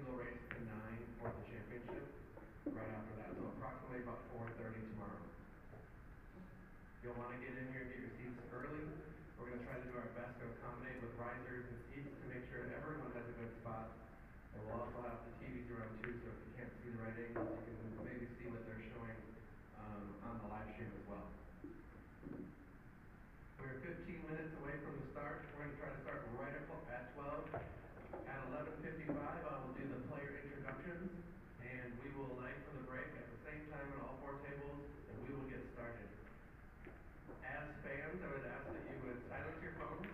will race to 9 for the championship right after that. So approximately about 4:30 tomorrow. You'll want to get in here and get your seats early. We're going to try to do our best to accommodate with risers and seats to make sure everyone has a good spot. And we'll also have the TVs around too, so if you can't see the right angles, you can maybe see what they're showing on the live stream as well. We're 15 minutes away from the start. We're going to try to start right at 12. At 11:55, I will do the player introductions, and we will light for the break at the same time on all 4 tables, and we will get started. As fans, I would ask that you would silence your phones,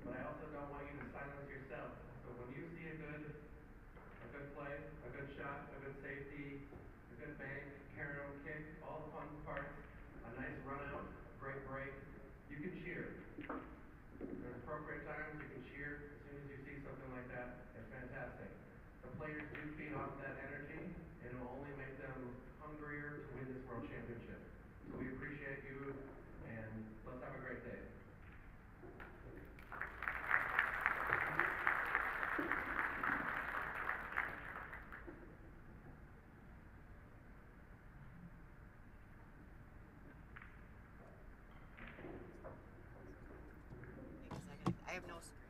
but I also don't want you to silence yourself. So when you see a good play, a good shot, a good safety, a good bank, carom, kick, all the fun parts, a nice run out, great break, you can cheer. There's appropriate times you can cheer as soon as you see something like that. It's fantastic. The players do feed off that energy, and it will only make them hungrier to win this World Championship. So we appreciate you, and let's have a great day. I have no screen.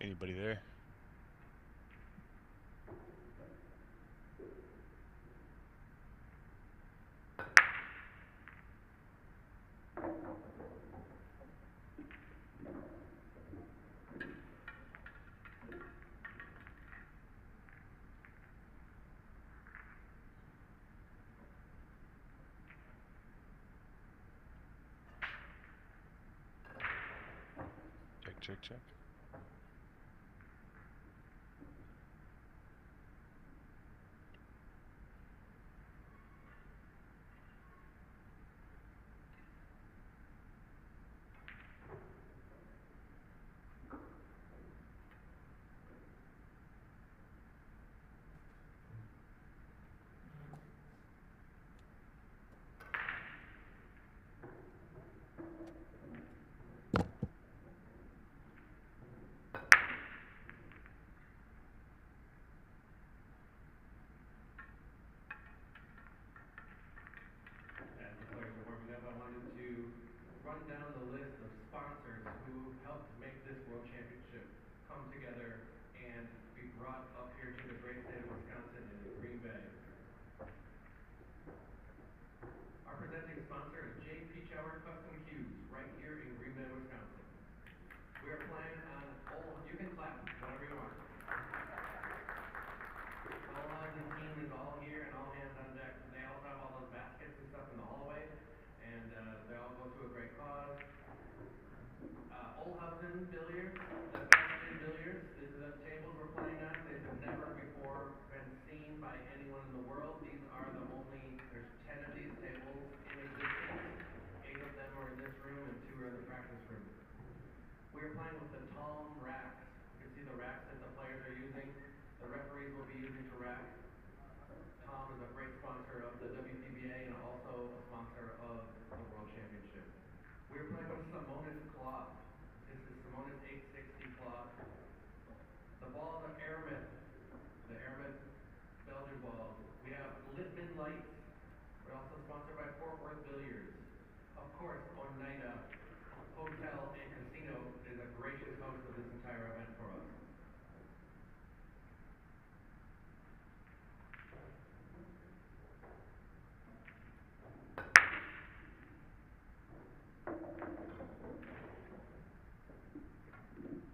Anybody there? Check. Run down the list of sponsors who helped make this World Championship come together and be brought up here to the great state of Wisconsin in Green Bay. Our presenting sponsor is J. Peachauer Custom Cues, right here in Green Bay, Wisconsin. We are playing on you can clap whatever you want. The Olhausen team is all here and all hands on deck. They also have all those baskets and stuff in the hallway, and they all go to a great cause. Olhausen billiards, the best in billiards. These are the tables we're playing on. These have never before been seen by anyone in the world. These are the only, there's 10 of these tables in existence. 8 of them are in this room and 2 are in the practice room. We're playing with the Tom racks. You can see the racks that the players are using. The referees will be using cloth. This is Simonis 860 cloth. The balls are Aramith. The Aramith Belgian balls. We have Littman lights. We're also sponsored by Fort Worth Billiards. Of course, ONEIDA Hotel and Casino is a gracious host of this entire event for us.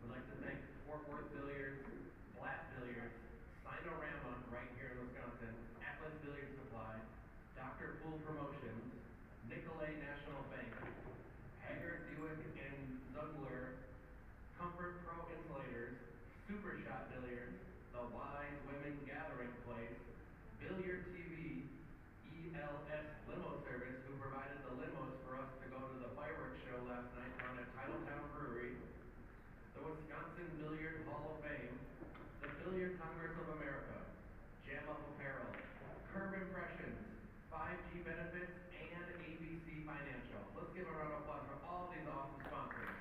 We'd like to thank Fort Worth Billiards, Blatt Billiards, Sinorama right here in Wisconsin, Atlas Billiard Supply, Dr. Pool Promotions, Nicolay National Bank, Haggard, Buick, and Zugler, Comfort Pro Insulators, Super Shot Billiards, The Wise Women Gathering Place, Billiard TV, ELS Limo Service, who provided the limos for us to go to the fireworks show last night down at Titletown Brewery, the Wisconsin Billiard Hall of Fame, the Billiard Congress of America, Jam Up Apparel, Curb Impressions, 5G Benefits, and ABC Financial. Let's give a round of applause for all these awesome sponsors.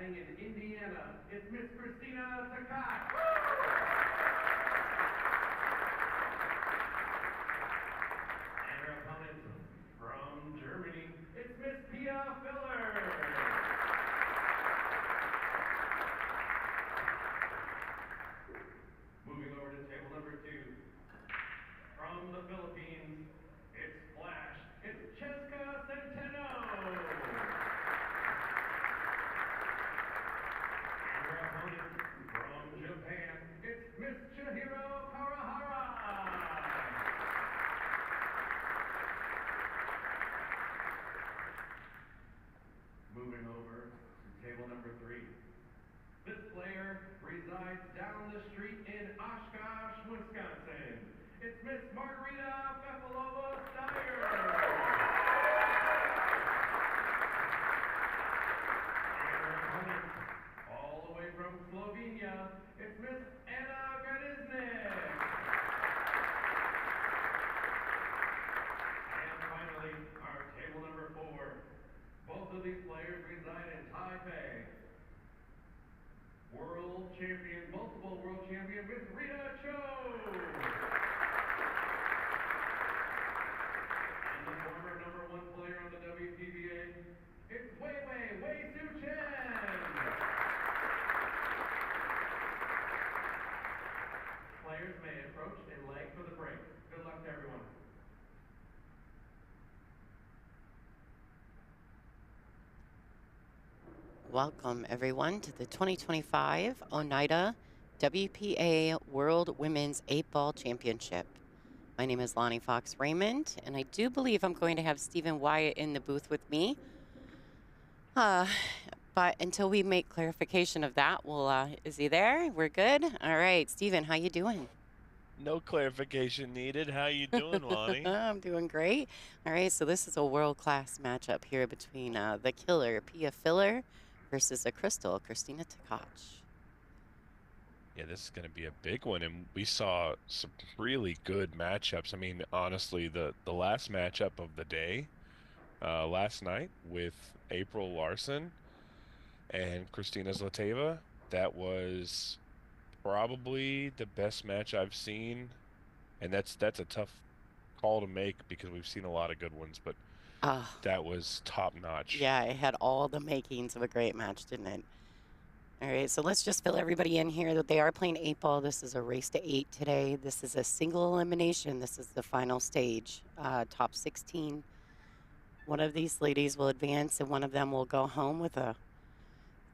Fighting in Indiana, it's Miss Kristina Tkach. And her opponent from Germany, it's Miss Pia Filler. Moving over to table number 2. From the Philippines, it's Flash. It's Cheska Centeno. And her opponent from Japan, it's Miss Chihiro Karahara. Moving over to table number 3. This player resides down the street in Oshkosh, Wisconsin. It's Miss Margarita Fefalova Steyer. And her opponent, all the way from Slovenia, it's Miss Anna Gradiznik. And finally, our table number 4. Both of these players reside in Taipei. World champion, multiple world champion, Miss Rita Cho. And the former #1 player on the WPBA, it's Wei Su Chen. Players may approach and leg for the break. Good luck to everyone. Welcome, everyone, to the 2025 ONEIDA WPA World Women's 8-Ball Championship. My name is Lonnie Fox Raymond, and I do believe I'm going to have Stephen Wyatt in the booth with me. But until we make clarification of that, is he there? We're good? All right, Stephen, how you doing? No clarification needed. How you doing, Lonnie? I'm doing great. All right, so this is a world-class matchup here between the killer, Pia Filler, versus the crystal, Kristina Tkach. Yeah, this is going to be a big one, and we saw some really good matchups. I mean, honestly, the last matchup of the day, last night with April Larson and Kristina Zlateva, that was probably the best match I've seen, and that's a tough call to make because we've seen a lot of good ones, but that was top-notch. Yeah, it had all the makings of a great match, didn't it? All right, so let's just fill everybody in here that they are playing 8-ball. This is a race to 8 today. This is a single elimination. This is the final stage, top 16. One of these ladies will advance, and one of them will go home with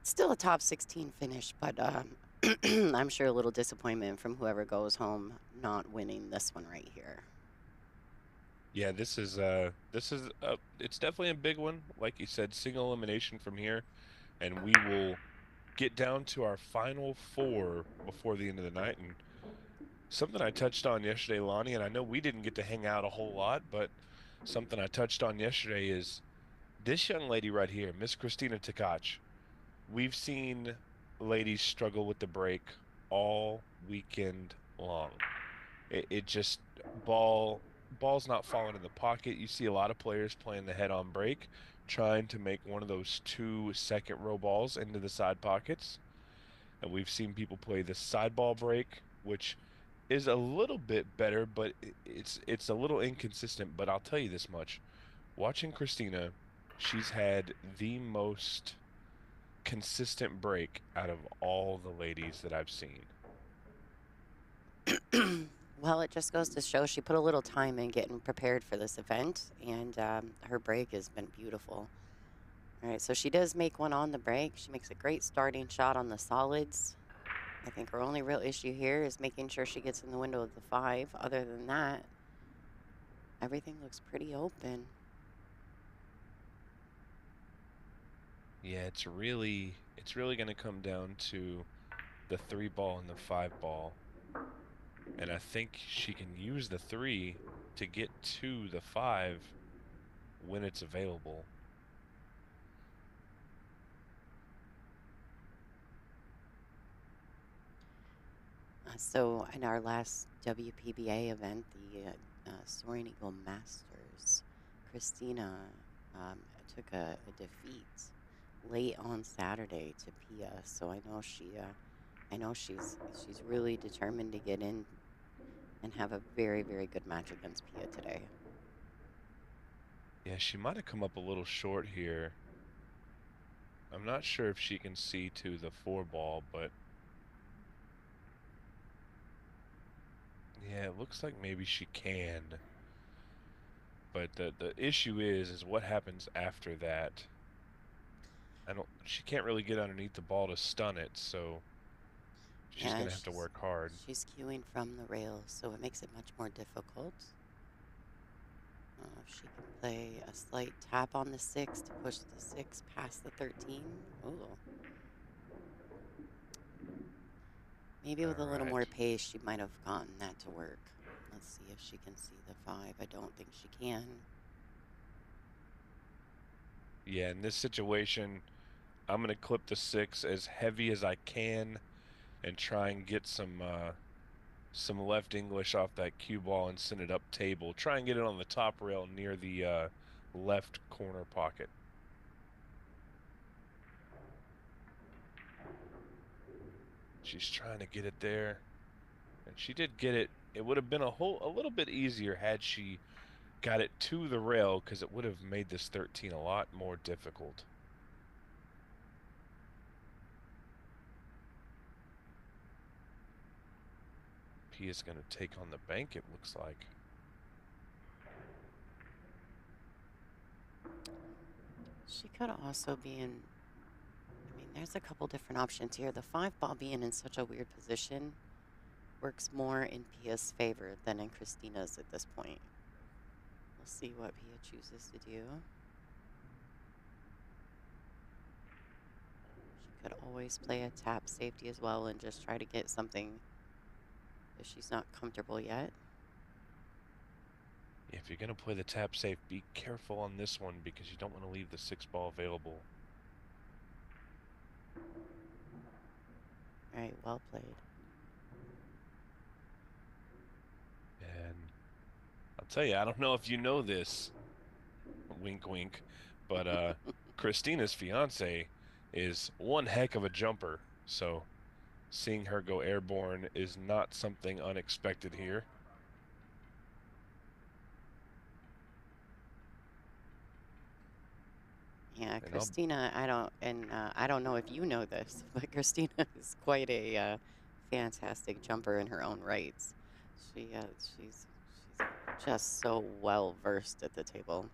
still a top 16 finish, but I'm sure a little disappointment from whoever goes home not winning this one right here. Yeah, this is it's definitely a big one. Like you said, single elimination from here, and we will get down to our final 4 before the end of the night. And something I touched on yesterday, Lonnie, and I know we didn't get to hang out a whole lot, but something I touched on yesterday is this young lady right here, Miss Kristina Tkach. We've seen ladies struggle with the break all weekend long. It just ball's not falling in the pocket. You see a lot of players playing the head-on break, trying to make one of those 2 second-row balls into the side pockets. And we've seen people play the side ball break, which is a little bit better, but it's a little inconsistent. But I'll tell you this much. Watching Kristina, she's had the most consistent break out of all the ladies that I've seen. Well, it just goes to show she put a little time in getting prepared for this event, and her break has been beautiful. All right, so she does make one on the break. She makes a great starting shot on the solids. I think her only real issue here is making sure she gets in the window of the 5. Other than that, everything looks pretty open. Yeah, it's really going to come down to the 3 ball and the 5 ball. And I think she can use the 3 to get to the 5 when it's available. So in our last WPBA event, the Soaring Eagle Masters, Kristina took a defeat late on Saturday to Pia, so I know she's really determined to get in and have a very, very good match against Pia today. Yeah, she might have come up a little short here. I'm not sure if she can see to the 4-ball, but yeah, it looks like maybe she can. But the issue is what happens after that. She can't really get underneath the ball to stun it, so she's Yeah, gonna have to work hard. she's cueing from the rails, so it makes it much more difficult. If she can play a slight tap on the 6 to push the 6 past the 13. Ooh. Maybe with a little more pace, she might have gotten that to work. Let's see if she can see the 5. I don't think she can. Yeah, in this situation, I'm gonna clip the 6 as heavy as I can and try and get some left English off that cue ball and send it up table. Try and get it on the top rail near the left corner pocket. She's trying to get it there, and she did get it. It would have been a little bit easier had she got it to the rail, because it would have made this 13 a lot more difficult. P is going to take on the bank, it looks like. She could also be in, I mean, there's a couple different options here. The 5-ball being in such a weird position works more in Pia's favor than in Kristina's at this point. We'll see what Pia chooses to do. She could always play a tap safety as well and just try to get something if she's not comfortable yet. If you're going to play the tap safe, be careful on this one, because you don't want to leave the 6-ball available. All right, well played. And I'll tell you, I don't know if you know this, wink wink, but Kristina's fiance is one heck of a jumper, so seeing her go airborne is not something unexpected here. Yeah, Kristina, I don't know if you know this, but Kristina is quite a fantastic jumper in her own rights. She's just so well versed at the table.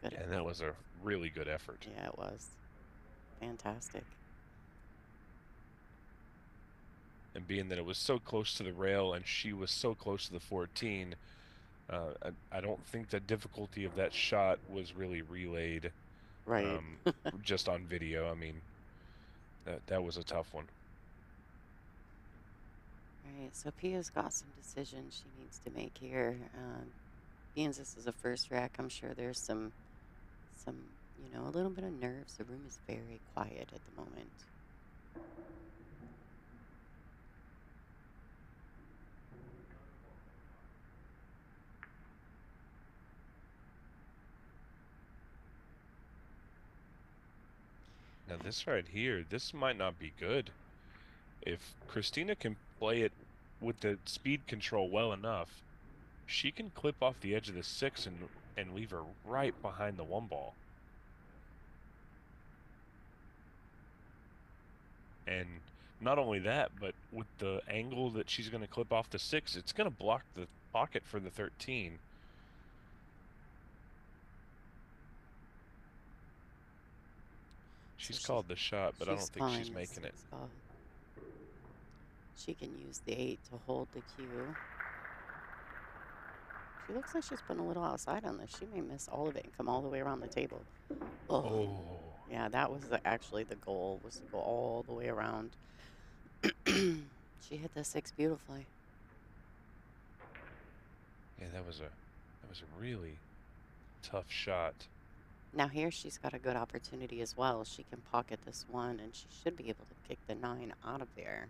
Good. And that was a really good effort. Yeah, it was fantastic. And being that it was so close to the rail and she was so close to the 14, I don't think the difficulty of that shot was really relayed. Right. Just on video. I mean, that was a tough one. All right, so Pia's got some decisions she needs to make here. Being this is a first rack, I'm sure there's some, a little bit of nerves. The room is very quiet at the moment. Now this right here, this might not be good. If Kristina can play it with the speed control well enough, she can clip off the edge of the 6 and leave her right behind the 1-ball. And not only that, but with the angle that she's going to clip off the 6, it's going to block the pocket for the 13. She's called the shot, but I don't think she's making it. She can use the 8 to hold the cue. She looks like she's putting a little outside on this. She may miss all of it and come all the way around the table. Oh. Yeah, that was actually the goal, was to go all the way around. She hit the 6 beautifully. Yeah, that was a really tough shot. Now here she's got a good opportunity as well. She can pocket this 1, and she should be able to kick the 9 out of there,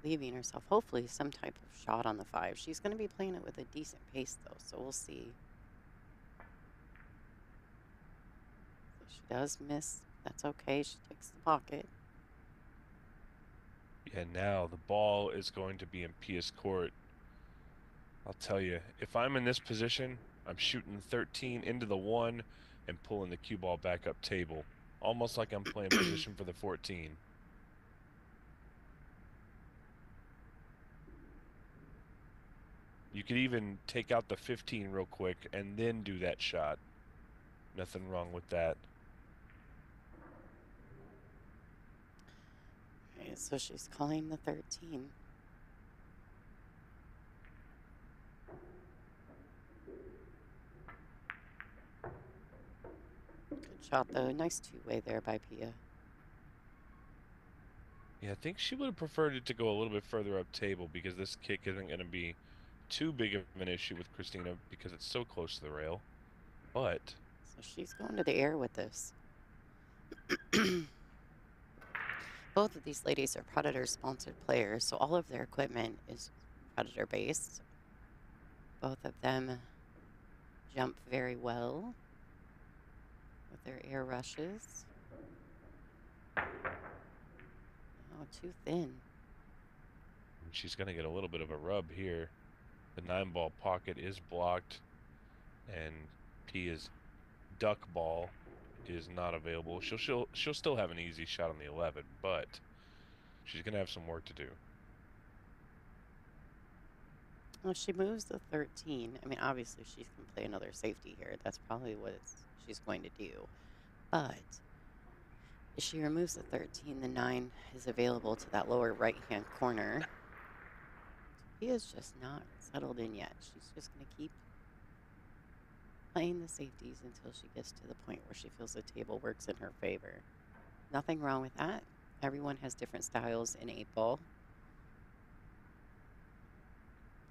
leaving herself hopefully some type of shot on the 5. She's going to be playing it with a decent pace though, so we'll see. So She does miss. That's okay. She takes the pocket. Yeah, now the ball is going to be in Pia's court. I'll tell you, if I'm in this position, I'm shooting 13 into the 1 and pulling the cue ball back up table. Almost like I'm playing position for the 14. You could even take out the 15 real quick and then do that shot. Nothing wrong with that. Right, so she's calling the 13. Good shot, though. Nice two-way there by Pia. Yeah, I think she would have preferred it to go a little bit further up table because this kick isn't going to be too big of an issue with Kristina because it's so close to the rail. But So she's going to the air with this. Both of these ladies are Predator-sponsored players, so all of their equipment is Predator-based. Both of them jump very well with their air rushes. Oh, too thin. she's going to get a little bit of a rub here. The 9-ball pocket is blocked, and Pia's duck ball is not available. She'll still have an easy shot on the 11, but she's going to have some work to do. Well, she moves the 13. I mean, obviously, she can play another safety here. That's probably what she's going to do. But if she removes the 13, the 9 is available to that lower right-hand corner. He is just not settled in yet. She's just going to keep playing the safeties until she gets to the point where she feels the table works in her favor. Nothing wrong with that. Everyone has different styles in 8-ball.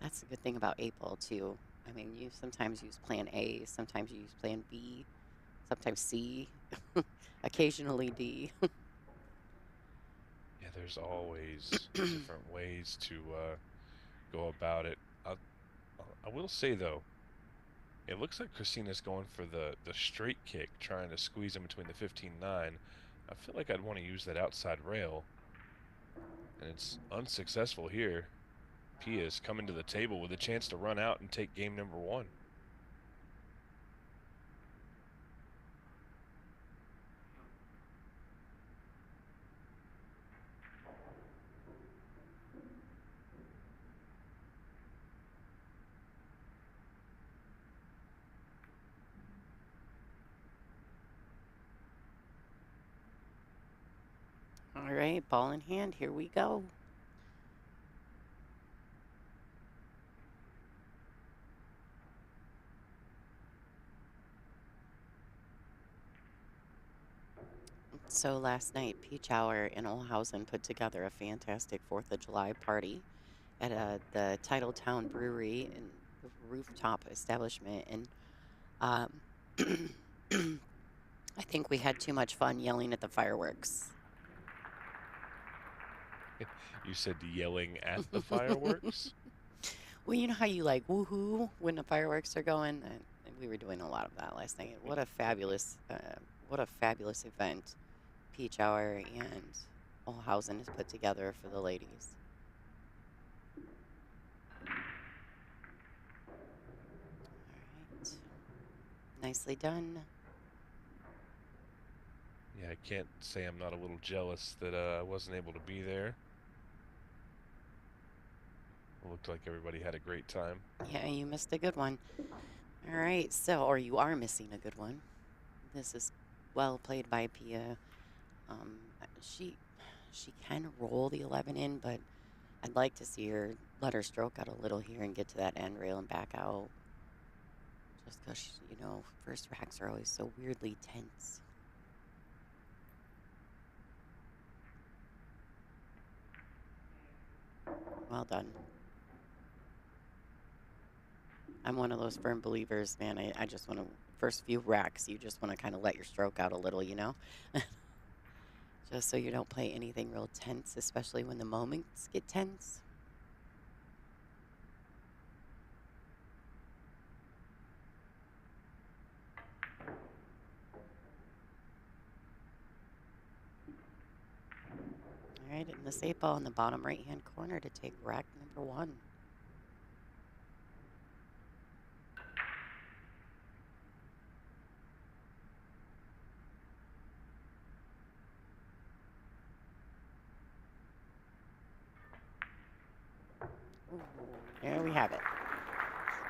That's the good thing about 8-ball, too. I mean, you sometimes use plan A, sometimes you use plan B, sometimes C, occasionally D. Yeah, there's always different ways to go about it. I will say, though, it looks like Kristina's going for the straight kick, trying to squeeze in between the 15-9. I feel like I'd want to use that outside rail, and it's unsuccessful here. Pia is coming to the table with a chance to run out and take game number 1. All right, ball in hand. Here we go. So last night, Peach Hour in Olhausen put together a fantastic 4th of July party at the Titletown Brewery and rooftop establishment. And I think we had too much fun yelling at the fireworks. You said yelling at the fireworks? Well, you know how you like woohoo when the fireworks are going? And we were doing a lot of that last night. What a fabulous event Peach Hour and Olhausen has put together for the ladies. All right. Nicely done. Yeah, I can't say I'm not a little jealous that I wasn't able to be there. It looked like everybody had a great time. Yeah, you missed a good one. All right, so, or you are missing a good one. This is well played by Pia. She can roll the 11 in, but I'd like to see her let her stroke out a little here and get to that end rail and back out. Just because, you know, first racks are always so weirdly tense. Well done. I'm one of those firm believers, man. I just want to, first few racks, you just want to kind of let your stroke out a little, you know? Just so you don't play anything real tense, especially when the moments get tense. this 8-ball in the bottom right-hand corner to take rack number 1. Ooh, there we have it.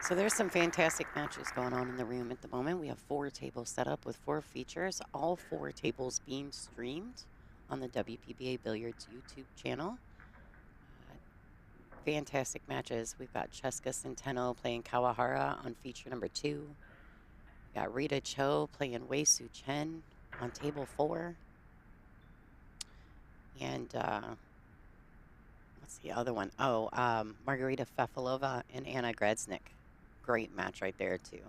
So there's some fantastic matches going on in the room at the moment. We have 4 tables set up with 4 features, all 4 tables being streamed on the WPBA Billiards YouTube channel. Fantastic matches. We've got Cheska Centeno playing Kawahara on feature number 2. We got Rita Cho playing Wei Su Chen on table 4. And what's the other one? Oh, Margarita Fefilova and Anna Gradznik. Great match right there, too.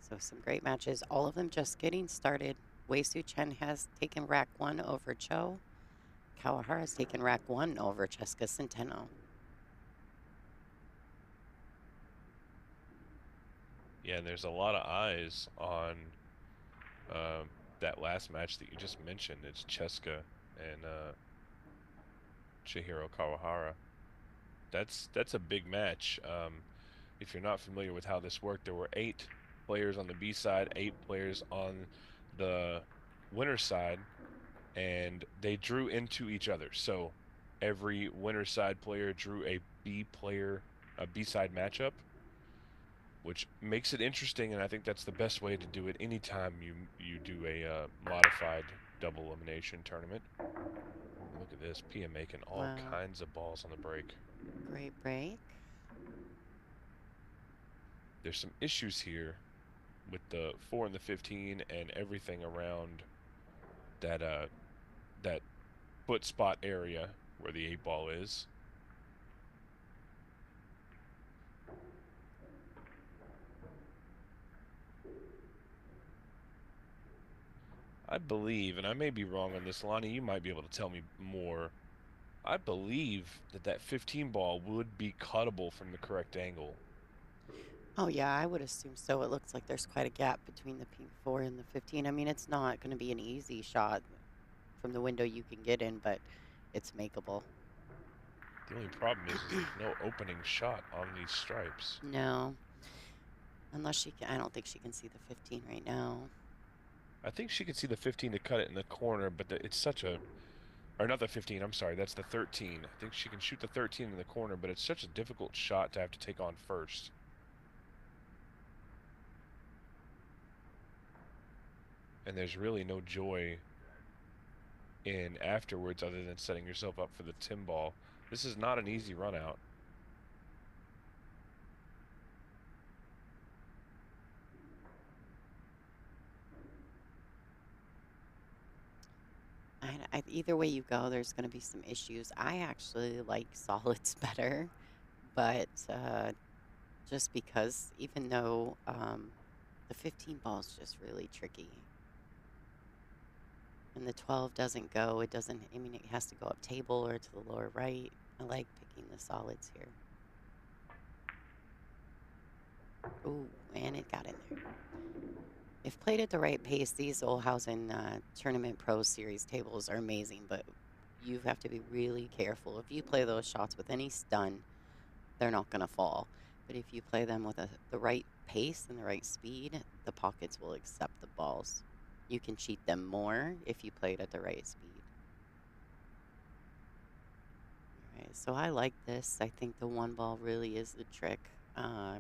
So some great matches. All of them just getting started. Wei Su Chen has taken rack 1 over Cho. Kawahara has taken rack 1 over Cheska Centeno. Yeah, and there's a lot of eyes on that last match that you just mentioned. It's Cheska and Chihiro Kawahara. That's a big match. If you're not familiar with how this worked, there were 8 players on the B side, 8 players on the winner side, and they drew into each other. So every winner side player drew a B side matchup, which makes it interesting, and I think that's the best way to do it anytime you do a modified double elimination tournament. Look at this, Pia making all kinds of balls on the break. Great break. There's some issues here with the 4 and the 15 and everything around that that foot spot area where the 8-ball is. I believe, and I may be wrong on this, Lonnie, you might be able to tell me more. I believe that 15 ball would be cuttable from the correct angle. Oh, yeah, I would assume so. It looks like there's quite a gap between the P4 and the 15. I mean, it's not going to be an easy shot from the window you can get in, but it's makeable. The only problem is there's no opening shot on these stripes. No. Unless she can. I don't think she can see the 15 right now. I think she could see the 15 to cut it in the corner, but it's such a... Or not the 15, I'm sorry, that's the 13. I think she can shoot the 13 in the corner, but it's such a difficult shot to have to take on first. And there's really no joy in afterwards other than setting yourself up for the Tim ball. This is not an easy run out. Either way you go, there's going to be some issues. I actually like solids better, but just because even though the 15 ball is just really tricky. And the 12 doesn't go. It doesn't, I mean, it has to go up table or to the lower right. I like picking the solids here. Ooh, and it got in there. If played at the right pace, these Olhausen Tournament Pro Series tables are amazing, but you have to be really careful. If you play those shots with any stun, they're not going to fall. But if you play them with the right pace and the right speed, the pockets will accept the balls. You can cheat them more if you play it at the right speed. All right, so I like this. I think the 1 ball really is the trick.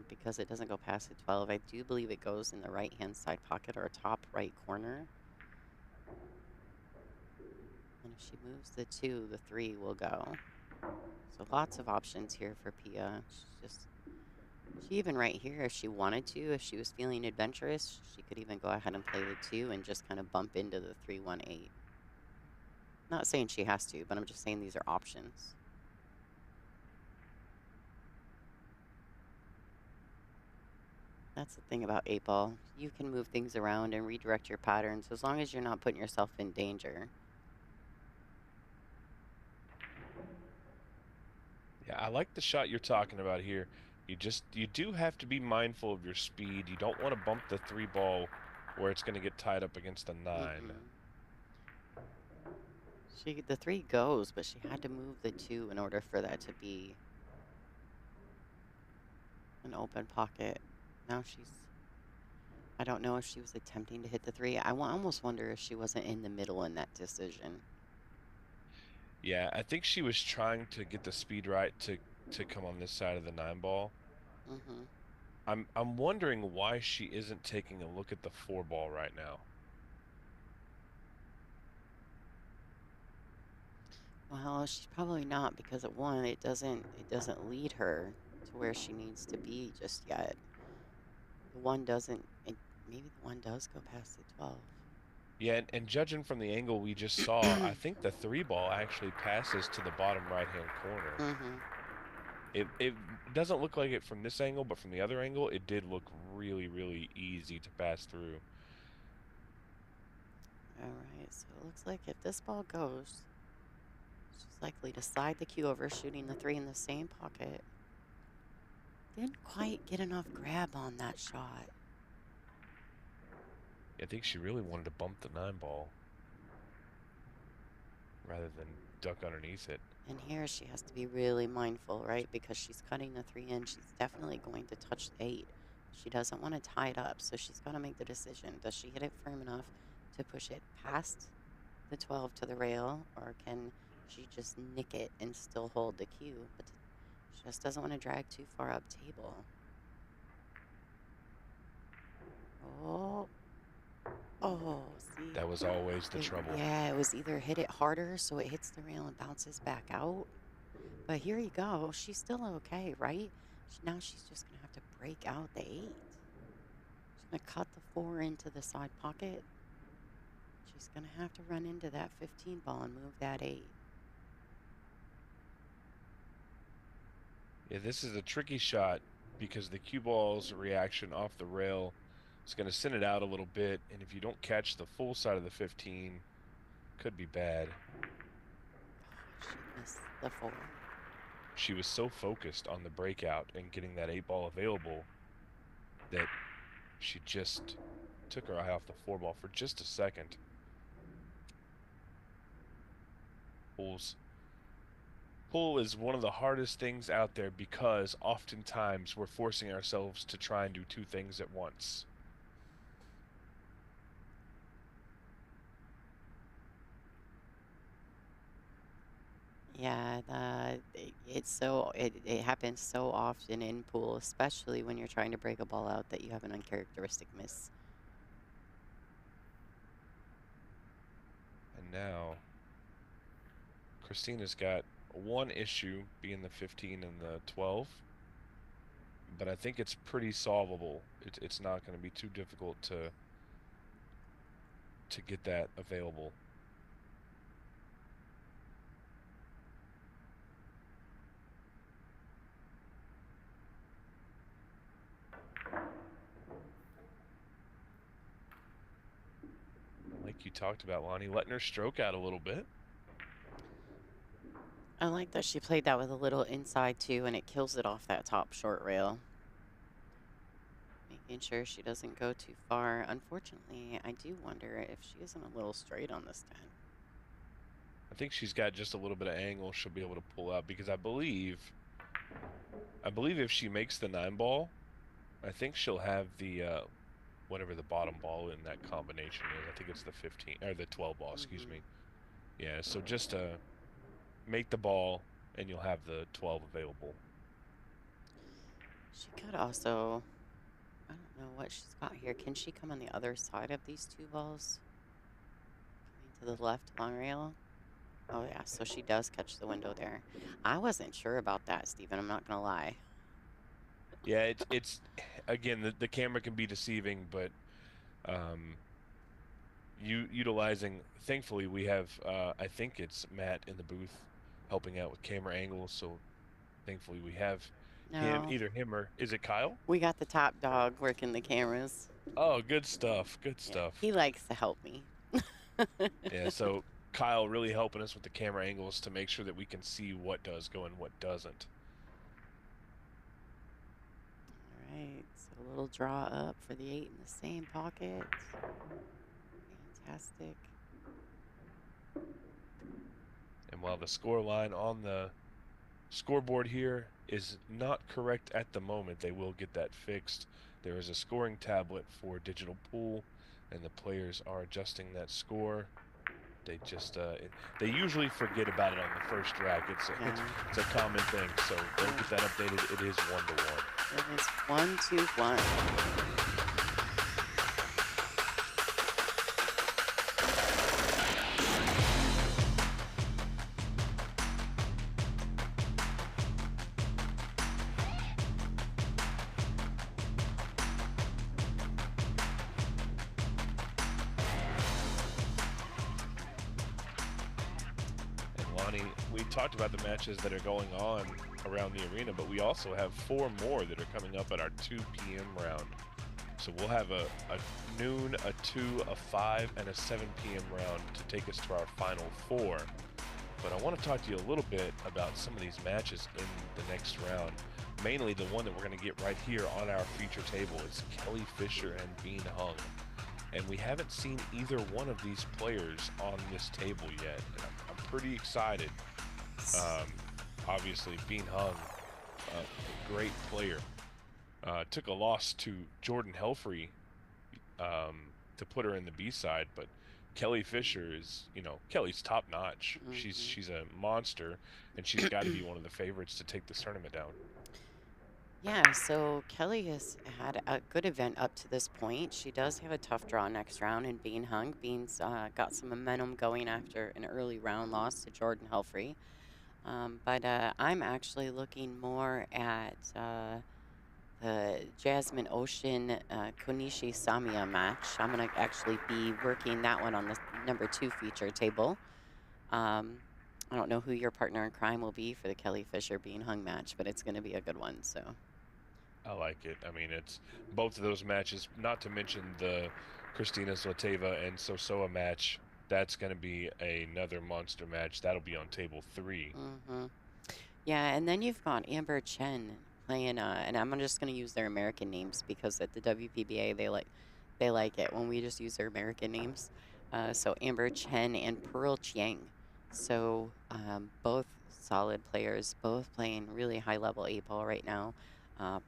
Because it doesn't go past the 12. I do believe it goes in the right-hand side pocket or top right corner. And if she moves the 2, the 3 will go. So lots of options here for Pia. She even right here, if she wanted to, if she was feeling adventurous, she could even go ahead and play the 2 and just kind of bump into the 3-1-8. Not saying she has to, but I'm just saying these are options. That's the thing about 8-ball. You can move things around and redirect your patterns as long as you're not putting yourself in danger. Yeah, I like the shot you're talking about here. You do have to be mindful of your speed. You don't want to bump the 3 ball where it's going to get tied up against the 9. The 3 goes, but she had to move the 2 in order for that to be an open pocket. Now I don't know if she was attempting to hit the 3. I almost wonder if she wasn't in the middle in that decision. Yeah, I think she was trying to get the speed right to come on this side of the 9 ball. Mm-hmm. I'm wondering why she isn't taking a look at the 4 ball right now. Well, she's probably not, because at 1, it doesn't lead her to where she needs to be just yet. The 1 doesn't. Maybe the 1 does go past the 12. Yeah, and judging from the angle we just saw, I think the 3 ball actually passes to the bottom right-hand corner. Mm-hmm. It doesn't look like it from this angle, but from the other angle, it did look really, really easy to pass through. All right, so it looks like if this ball goes, she's likely to slide the cue over, shooting the 3 in the same pocket. Didn't quite get enough grab on that shot. I think she really wanted to bump the 9 ball rather than duck underneath it. And here she has to be really mindful, right? Because she's cutting the 3 in. She's definitely going to touch the 8. She doesn't want to tie it up, so she's got to make the decision. Does she hit it firm enough to push it past the 12 to the rail, or can she just nick it and still hold the cue? But she just doesn't want to drag too far up table. Oh, see? That was always the trouble. Yeah, it was either hit it harder so it hits the rail and bounces back out. But here you go. She's still okay, right? Now she's just going to have to break out the 8. She's going to cut the 4 into the side pocket. She's going to have to run into that 15 ball and move that 8. Yeah, this is a tricky shot because the cue ball's reaction off the rail is going to send it out a little bit, and if you don't catch the full side of the 15, could be bad. She missed the 4. She was so focused on the breakout and getting that 8 ball available that she just took her eye off the 4 ball for just a second. Pull is one of the hardest things out there because oftentimes we're forcing ourselves to try and do 2 things at once. Yeah, it happens so often in pool, especially when you're trying to break a ball out, that you have an uncharacteristic miss. And now Kristina's got one issue, being the 15 and the 12, but I think it's pretty solvable. It's not going to be too difficult to get that available. Like you talked about, Lonnie, letting her stroke out a little bit. I like that she played that with a little inside too, and it kills it off that top short rail. Making sure she doesn't go too far. Unfortunately, I do wonder if she isn't a little straight on this 10. I think she's got just a little bit of angle she'll be able to pull out, because I believe if she makes the 9 ball, I think she'll have the whatever the bottom ball in that combination is. I think it's the 15 or the 12 ball, excuse me. Yeah, so just make the ball and you'll have the 12 available. She could also, I don't know what she's got here. Can she come on the other side of these 2 balls? Coming to the left long rail? Oh yeah, so she does catch the window there. I wasn't sure about that, Stephen. I'm not gonna lie. Yeah, it's again, the camera can be deceiving, but utilizing, thankfully we have I think it's Matt in the booth helping out with camera angles, so thankfully we have either him or is it Kyle? We got the top dog working the cameras. Oh, good stuff. Good stuff. He likes to help me. Yeah, so Kyle really helping us with the camera angles to make sure that we can see what does go and what doesn't. All right, so a little draw up for the 8 in the same pocket. Fantastic. And while the score line on the scoreboard here is not correct at the moment, they will get that fixed. There is a scoring tablet for digital pool, and the players are adjusting that score. They just they usually forget about it on the first rack. It's a common thing, so they'll get that updated. It is 1-1. It is 1-1. We talked about the matches that are going on around the arena, but we also have 4 more that are coming up at our 2 p.m. round. So we'll have a noon, a 2, a 5, and a 7 p.m. round to take us to our final 4. But I want to talk to you a little bit about some of these matches in the next round. Mainly the one that we're going to get right here on our feature table. It's Kelly Fisher and Bean Hung. And we haven't seen either one of these players on this table yet. And I'm pretty excited. Obviously, Bean Hung, a great player, took a loss to Jordan Helfrey to put her in the B-side, but Kelly Fisher is, Kelly's top notch. She's a monster, and she's got to be one of the favorites to take this tournament down. Yeah, so Kelly has had a good event up to this point. She does have a tough draw next round in Bean Hung. Bean's got some momentum going after an early round loss to Jordan Helfrey. But I'm actually looking more at the Jasmine Ocean Konishi Samia match. I'm going to actually be working that one on the number 2 feature table. I don't know who your partner in crime will be for the Kelly Fisher Bean Hung match, but it's going to be a good one. So I like it. I mean, it's both of those matches, not to mention the Kristina Zlateva and Sosoa match. That's going to be another monster match. That'll be on table 3. Yeah, and then you've got Amber Chen playing, and I'm just going to use their American names because at the WPBA they like it when we just use their American names. So Amber Chen and Pearl Chiang. So both solid players, both playing really high-level 8-ball right now.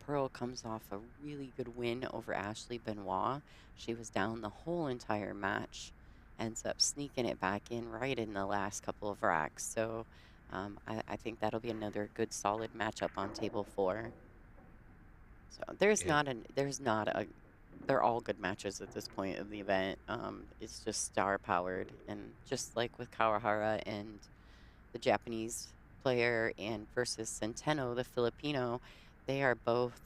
Pearl comes off a really good win over Ashley Benoit. She was down the whole entire match, ends up sneaking it back in right in the last couple of racks. So I think that'll be another good solid matchup on table 4. So they're all good matches at this point of the event. It's just star-powered, and just like with Kawahara and the Japanese player and versus Centeno, the Filipino, they are both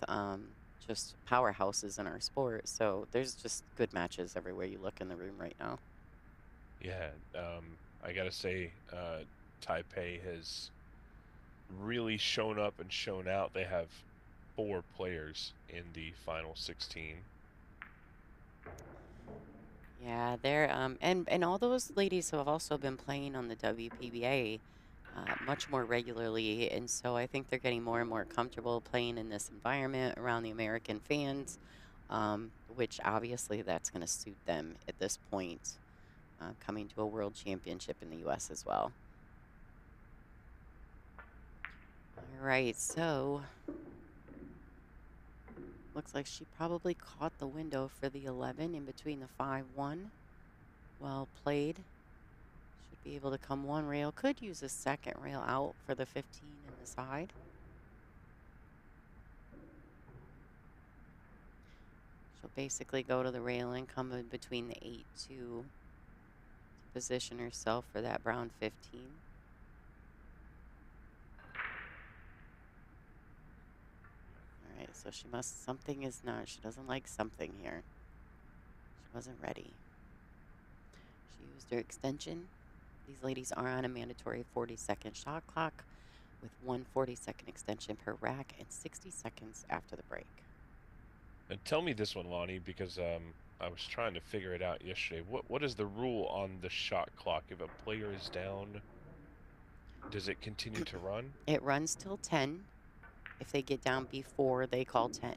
just powerhouses in our sport. So there's just good matches everywhere you look in the room right now. Yeah, I gotta say, Taipei has really shown up and shown out. They have 4 players in the final 16. Yeah, they're and all those ladies have also been playing on the WPBA much more regularly, and so I think they're getting more and more comfortable playing in this environment around the American fans, which obviously that's going to suit them at this point, coming to a world championship in the U.S. as well. All right, so looks like she probably caught the window for the 11 in between the 5-1. Well played. Should be able to come one rail. Could use a second rail out for the 15 in the side. She'll basically go to the railing, come in between the 8-2 to position herself for that brown 15. So she doesn't like something here. She wasn't ready. She used her extension. These ladies are on a mandatory 40-second shot clock with 1 40-second extension per rack and 60 seconds after the break. And tell me this one, Lonnie, because I was trying to figure it out yesterday. What is the rule on the shot clock? If a player is down, does it continue to run? It runs till 10. If they get down before they call 10,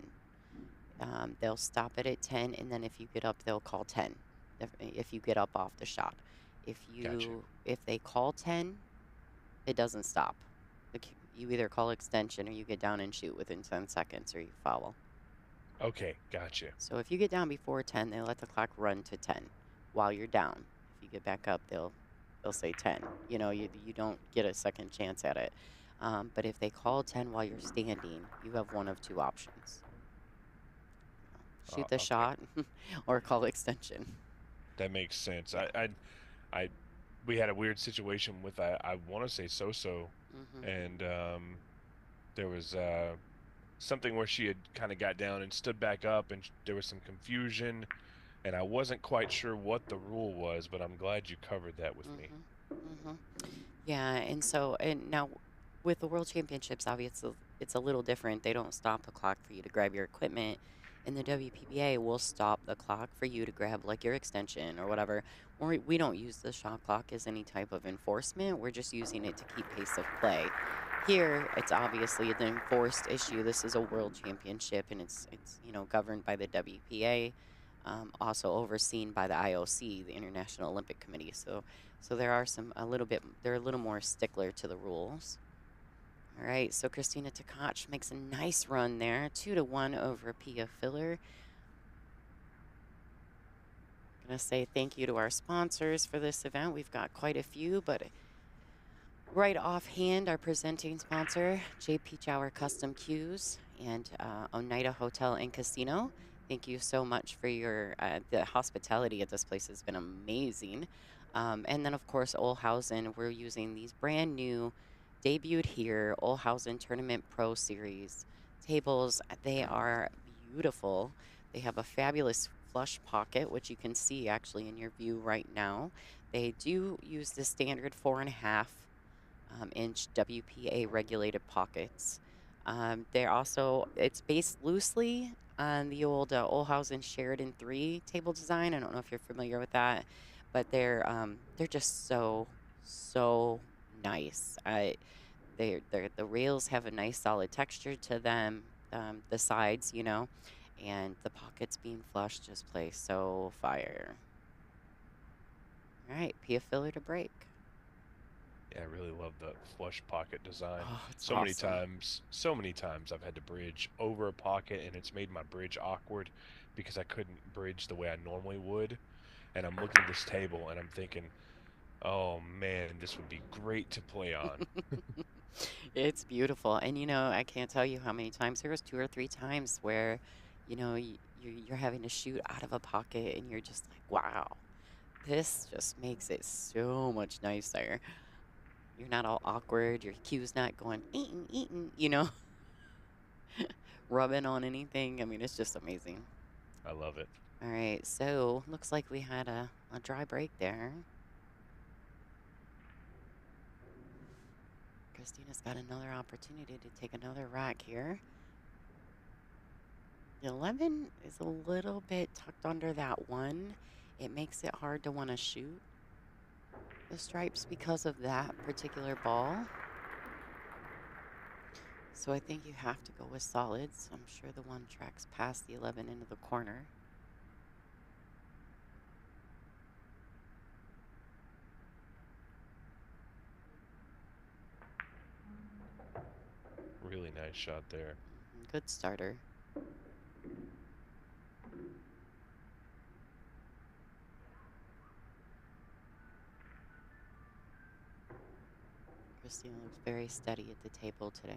they'll stop it at 10, and then if you get up, they'll call 10. If you get up off the shot, if Gotcha. they call 10, It doesn't stop. You either call extension or you get down and shoot within 10 seconds or you foul. Okay, gotcha. So if you get down before 10, they let the clock run to 10 while you're down. If you get back up, they'll say 10. You know, you don't get a second chance at it. But if they call 10 while you're standing, you have one of two options. Shoot the Okay. shot or call extension. That makes sense. We had a weird situation with I want to say So-So, and there was something where she had kind of got down and stood back up, and there was some confusion, and I wasn't quite sure what the rule was, but I'm glad you covered that with me. Yeah, and now with the World Championships, obviously it's a little different. They don't stop the clock for you to grab your equipment. In the WPBA, we'll stop the clock for you to grab like your extension or whatever. We don't use the shot clock as any type of enforcement. We're just using it to keep pace of play. Here, it's obviously an enforced issue. This is a World Championship, and it's governed by the WPA, also overseen by the IOC, the International Olympic Committee. So they're a little more stickler to the rules. All right, so Kristina Tkach makes a nice run there, 2-1 over Pia Filler. Gonna say thank you to our sponsors for this event. We've got quite a few, but right offhand, our presenting sponsor, J.P. Chower Custom Cues and ONEIDA Hotel and Casino. Thank you so much for your the hospitality at this place has been amazing. And then, of course, Olhausen. We're using these brand new, debuted here, Olhausen Tournament Pro Series tables. They are beautiful. They have a fabulous flush pocket, which you can see actually in your view right now. They do use the standard 4.5 inch WPA regulated pockets. It's based loosely on the old Olhausen Sheridan 3 table design. I don't know if you're familiar with that, but they're just so nice. The rails have a nice solid texture to them. The sides, and the pockets being flush just play so fire. All right, Pia Filler to break. Yeah, I really love the flush pocket design. Oh, it's so awesome. so many times I've had to bridge over a pocket, and it's made my bridge awkward because I couldn't bridge the way I normally would. And I'm looking at this table and I'm thinking, oh man, this would be great to play on. It's beautiful. And, I can't tell you how many times. There was 2 or 3 times where, you're having to shoot out of a pocket and you're just like, wow, this just makes it so much nicer. You're not all awkward. Your cue's not going, eating, rubbing on anything. I mean, it's just amazing. I love it. All right, so looks like we had a dry break there. Kristina's got another opportunity to take another rack here. The 11 is a little bit tucked under that 1. It makes it hard to want to shoot the stripes because of that particular ball. So I think you have to go with solids. I'm sure the 1 tracks past the 11 into the corner. Really nice shot there. Good starter. Kristina looks very steady at the table today.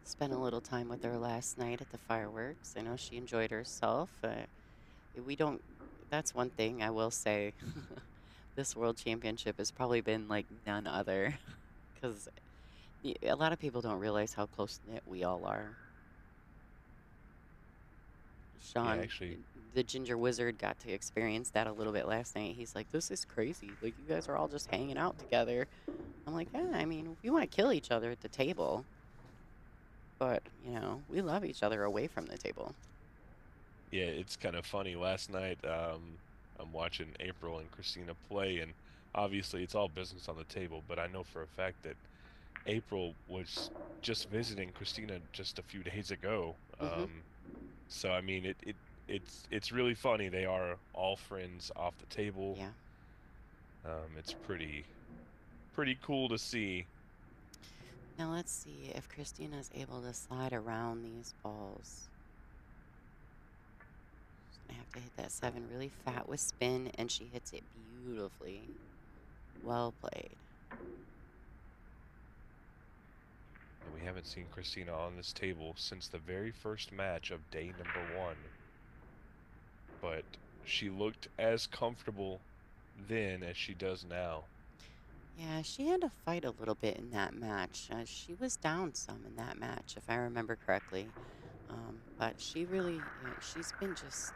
Spent a little time with her last night at the fireworks. I know she enjoyed herself. That's one thing I will say. This World Championship has probably been like none other because a lot of people don't realize how close-knit we all are. Sean, Yeah, actually, the Ginger Wizard, got to experience that a little bit last night. He's like, this is crazy. Like, you guys are all just hanging out together. I'm like, yeah, I mean, we want to kill each other at the table. But, we love each other away from the table. Yeah, it's kind of funny. Last night, I'm watching April and Kristina play, and obviously it's all business on the table, but I know for a fact that April was just visiting Kristina just a few days ago. So I mean, it's really funny. They are all friends off the table. Yeah. It's pretty cool to see. Now let's see if Kristina's able to slide around these balls. She's gonna have to hit that 7 really fat with spin, and she hits it beautifully. Well played. And we haven't seen Kristina on this table since the very first match of day number 1. But she looked as comfortable then as she does now. Yeah, she had to fight a little bit in that match. She was down some in that match, if I remember correctly. But she really, she's been just,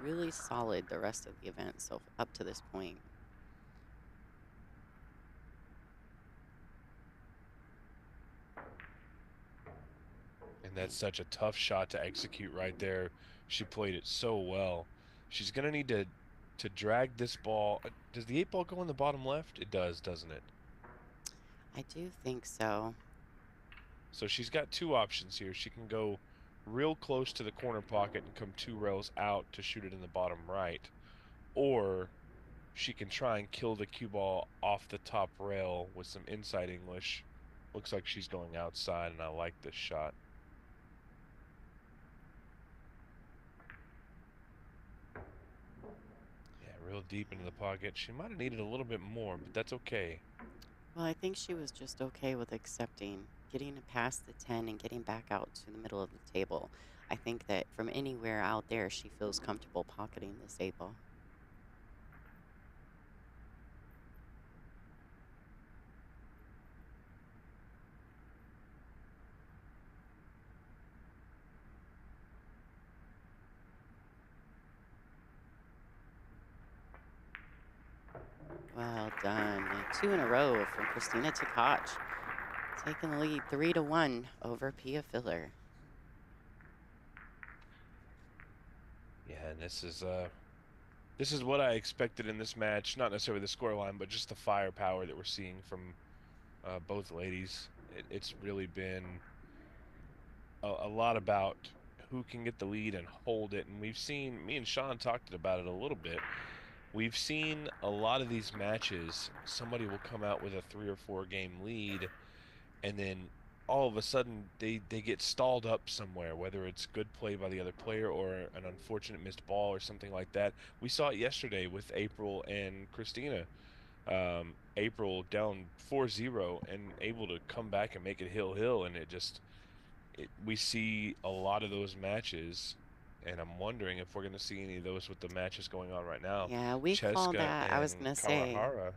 really solid the rest of the event, so up to this point. And that's such a tough shot to execute right there. She played it so well. She's going to need to drag this ball. Does the 8 ball go in the bottom left? It does, doesn't it? I do think so. So she's got 2 options here. She can go real close to the corner pocket and come 2 rails out to shoot it in the bottom right. Or she can try and kill the cue ball off the top rail with some inside English. Looks like she's going outside, and I like this shot. Yeah, real deep into the pocket. She might have needed a little bit more, but that's okay. Well, I think she was just okay with accepting, getting past the 10 and getting back out to the middle of the table. I think that from anywhere out there, she feels comfortable pocketing this 8 ball. Well done. 2 in a row from Kristina Tkach, taking the lead 3-1 over Pia Filler. Yeah, and this is what I expected in this match. Not necessarily the scoreline, but just the firepower that we're seeing from both ladies. It's really been a lot about who can get the lead and hold it. And we've seen, me and Sean talked about it a little bit. We've seen a lot of these matches, somebody will come out with a 3 or 4 game lead, and then all of a sudden they get stalled up somewhere, whether it's good play by the other player or an unfortunate missed ball or something like that. We saw it yesterday with April and Kristina. April down 4-0 and able to come back and make it hill, and we see a lot of those matches. And I'm wondering if we're going to see any of those with the matches going on right now. Yeah, we call Cheska that, I was and going to say, Kawahara,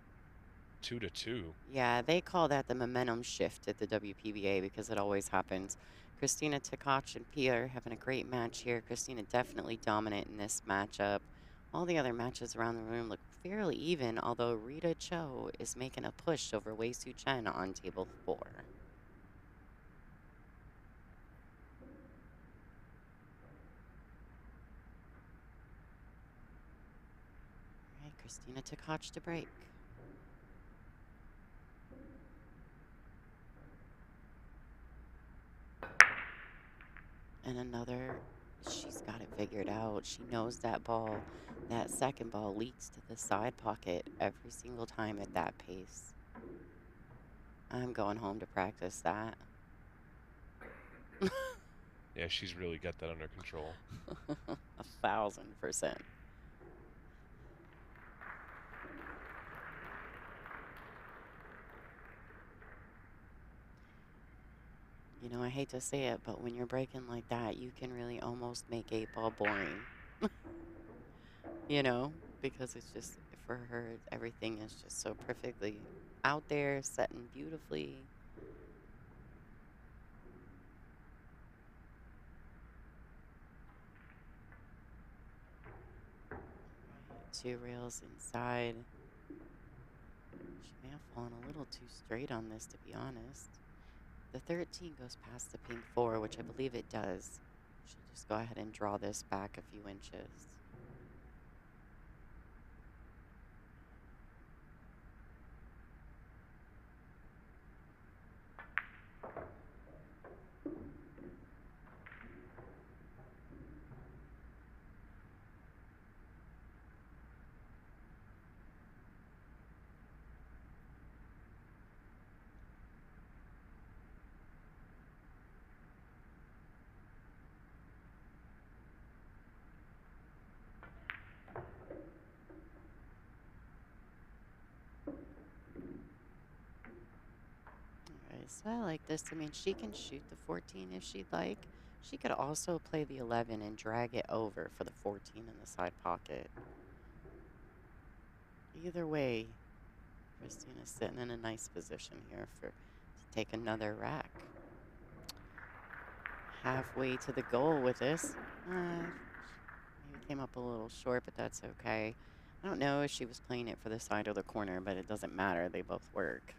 2-2. yeah, they call that the momentum shift at the WPBA because it always happens. Kristina Tkach and Pia are having a great match here. Kristina definitely dominant in this matchup. All the other matches around the room look fairly even, although Rita Cho is making a push over Wei Su Chen on table 4. Kristina Tkach to break. And another, she's got it figured out. She knows that ball, that second ball leaks to the side pocket every single time at that pace. I'm going home to practice that. Yeah, she's really got that under control. 1,000%. You know, I hate to say it, but when you're breaking like that, you can really almost make 8 ball boring. You know, because it's just, for her, everything is just so perfectly out there, setting beautifully. Right, 2 rails inside. She may have fallen a little too straight on this, to be honest. The 13 goes past the pink 4, which I believe it does. She'll just go ahead and draw this back a few inches. This, I like this. I mean, she can shoot the 14 if she'd like. She could also play the 11 and drag it over for the 14 in the side pocket. Either way, Kristina's sitting in a nice position here to take another rack. Halfway to the goal with this. Maybe came up a little short, but that's okay. I don't know if she was playing it for the side or the corner, but it doesn't matter. They both work.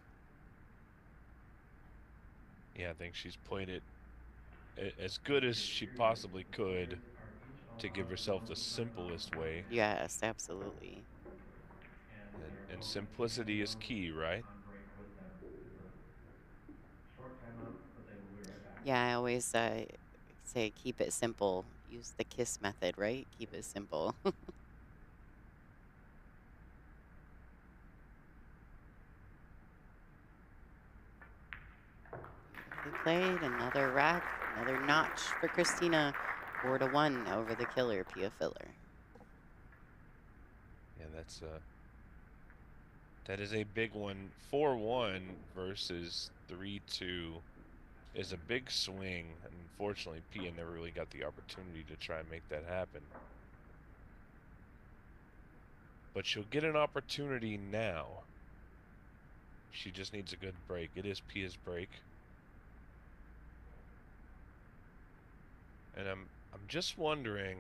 Yeah, I think she's played it as good as she possibly could to give herself the simplest way. Yes, absolutely. And simplicity is key, right? Yeah, I always say keep it simple. Use the KISS method, right? Keep it simple. They played another rack, another notch for Kristina. 4-1 over the killer, Pia Filler. Yeah, that is a big one. 4-1 versus 3-2 is a big swing. Unfortunately, Pia never really got the opportunity to try and make that happen. But she'll get an opportunity now. She just needs a good break. It is Pia's break. And I'm just wondering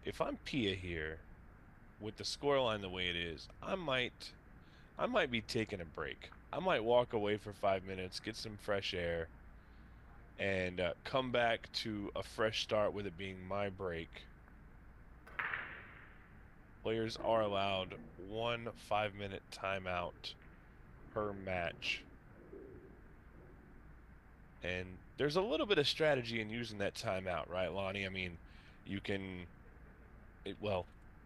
if I'm Pia here with the scoreline the way it is, I might be taking a break. I might walk away for 5 minutes, get some fresh air, and come back to a fresh start with it being my break. Players are allowed 1 5-minute timeout per match. And there's a little bit of strategy in using that timeout, right, Lonnie? I mean, you can, well,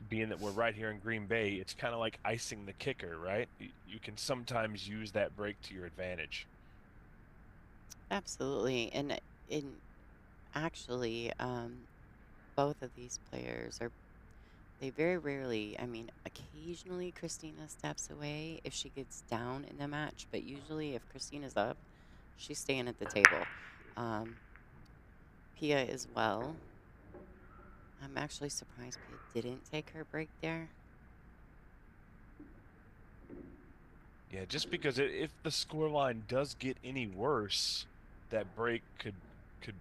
being that we're right here in Green Bay, it's kind of like icing the kicker, right? You can sometimes use that break to your advantage. Absolutely. And actually, both of these players they very rarely, I mean, occasionally Kristina steps away if she gets down in the match, but usually if Kristina's up, she's staying at the table. Pia as well. I'm actually surprised Pia didn't take her break there. Yeah, just because if the scoreline does get any worse, that break could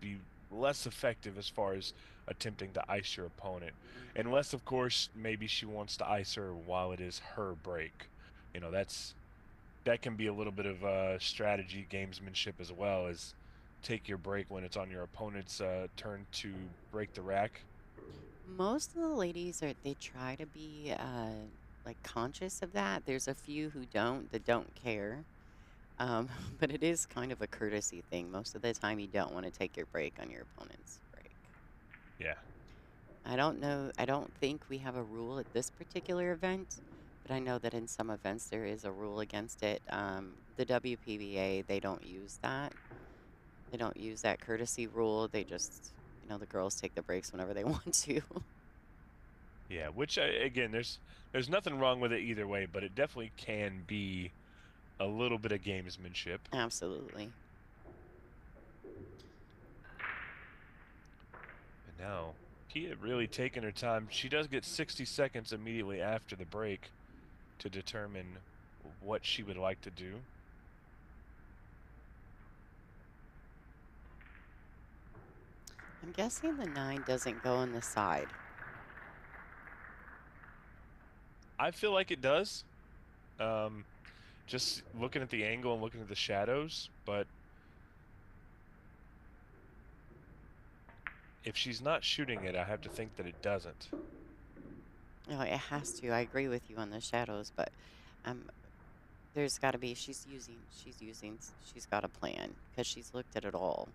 be less effective as far as attempting to ice your opponent. Unless, of course, maybe she wants to ice her while it is her break. You know, that can be a little bit of strategy, gamesmanship as well, as take your break when it's on your opponent's turn to break the rack. Most of the ladies they try to be like conscious of that. There's a few who that don't care. But it is kind of a courtesy thing. Most of the time you don't want to take your break on your opponent's break. Yeah. I don't know. I don't think we have a rule at this particular event, but I know that in some events there is a rule against it. The WPBA, they don't use that. They don't use that courtesy rule. They just, the girls take the breaks whenever they want to. Yeah, which again, there's nothing wrong with it either way, but it definitely can be a little bit of gamesmanship. Absolutely. And now, Pia really taking her time. She does get 60 seconds immediately after the break to determine what she would like to do. I'm guessing the 9 doesn't go on the side. I feel like it does. Just looking at the angle and looking at the shadows, but if she's not shooting it, I have to think that it doesn't. No, it has to. I agree with you on the shadows, but there's got to be. She's got a plan because she's looked at it all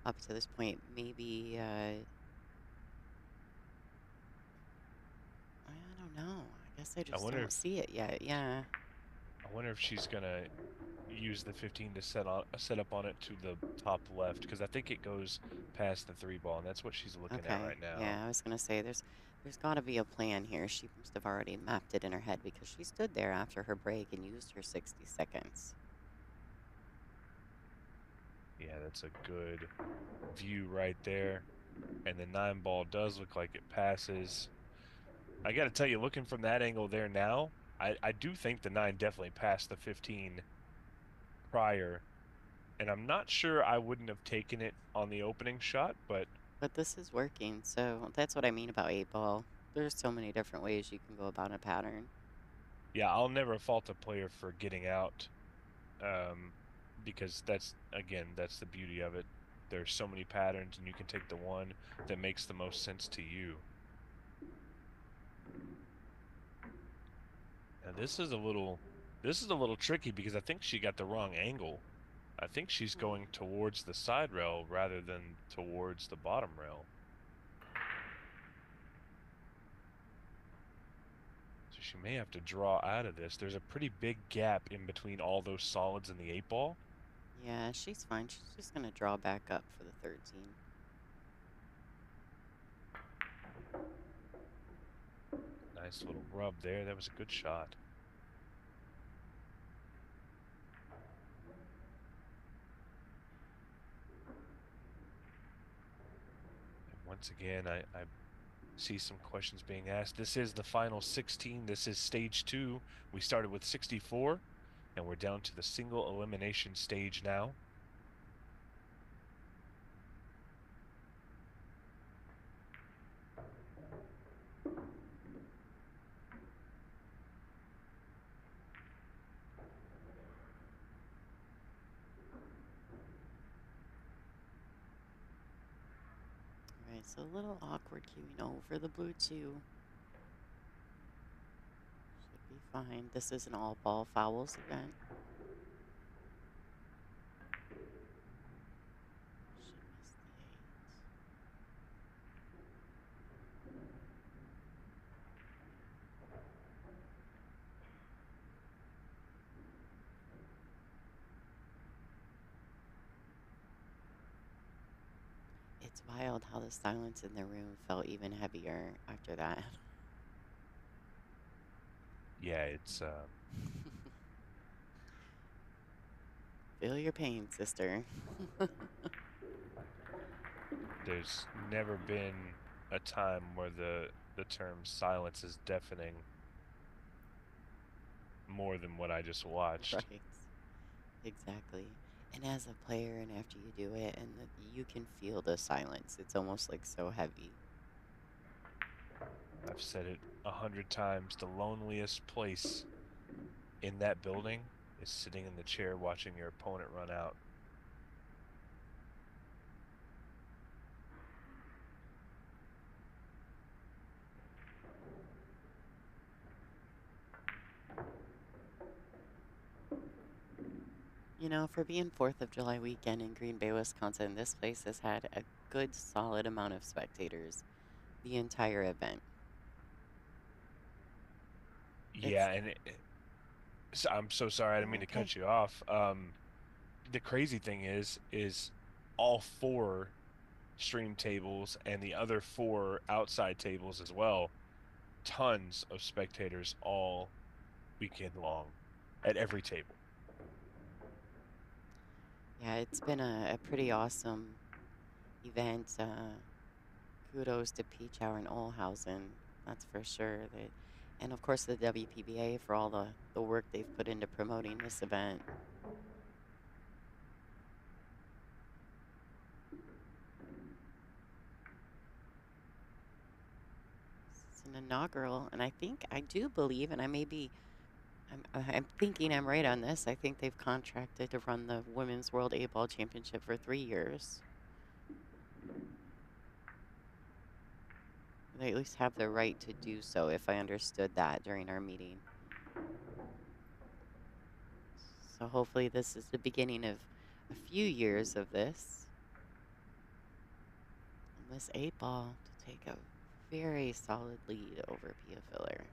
up to this point. Maybe I don't know. I guess I just don't see it yet. Yeah. I wonder if she's gonna use the 15 to set up on it to the top left, because I think it goes past the 3 ball, and that's what she's looking at right now. Yeah, I was gonna say there's got to be a plan here. She must have already mapped it in her head because she stood there after her break and used her 60 seconds. Yeah, that's a good view right there. And the 9 ball does look like it passes. I got to tell you, looking from that angle there now, I do think the 9 definitely passed the 15 prior. And I'm not sure I wouldn't have taken it on the opening shot, but this is working, so that's what I mean about 8 ball. There's so many different ways you can go about a pattern. yeah, I'll never fault a player for getting out, because that's the beauty of it. There's so many patterns, and you can take the one that makes the most sense to you. Now this is a little tricky because I think she got the wrong angle. I think she's going towards the side rail rather than towards the bottom rail. So she may have to draw out of this. There's a pretty big gap in between all those solids and the 8 ball. Yeah, she's fine. She's just going to draw back up for the 13. Nice little rub there. That was a good shot. And once again, I see some questions being asked. This is the final 16. This is stage 2. We started with 64, and we're down to the single elimination stage now. It's a little awkward queuing over the blue 2. Should be fine. This is an all ball fouls event. Should miss the 8. It's wild how the silence in the room felt even heavier after that. Yeah, it's Feel your pain, sister. there's never been a time where the term silence is deafening more than what I just watched. Right. Exactly. And as a player, and after you do it, and you can feel the silence. It's almost like so heavy. I've said it 100 times. The loneliest place in that building is sitting in the chair watching your opponent run out. You know, for being 4th of July weekend in Green Bay, Wisconsin, this place has had a good, solid amount of spectators the entire event. Yeah, and I'm so sorry. I didn't mean to cut you off. The crazy thing is all 4 stream tables and the other 4 outside tables as well. Tons of spectators all weekend long at every table. Yeah, it's been a pretty awesome event. Kudos to Peach Hour and Olhausen, that's for sure. And of course the WPBA for all the work they've put into promoting this event. It's an inaugural, and I do believe, and I'm thinking I'm right on this. I think they've contracted to run the Women's World 8-Ball Championship for 3 years. They at least have the right to do so, if I understood that during our meeting. So hopefully this is the beginning of a few years of this. And this 8-ball to take a very solid lead over Pia Filler.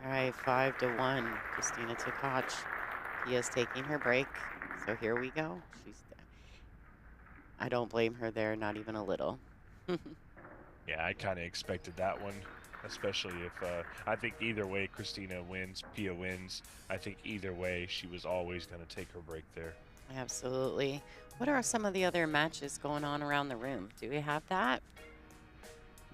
All right, 5-1, Kristina Tkach. Pia's taking her break, so here we go. I don't blame her there, not even a little. Yeah, I kind of expected that one. especially if I think either way Kristina wins, Pia wins. I think either way she was always going to take her break there. Absolutely. What are some of the other matches going on around the room? Do we have that?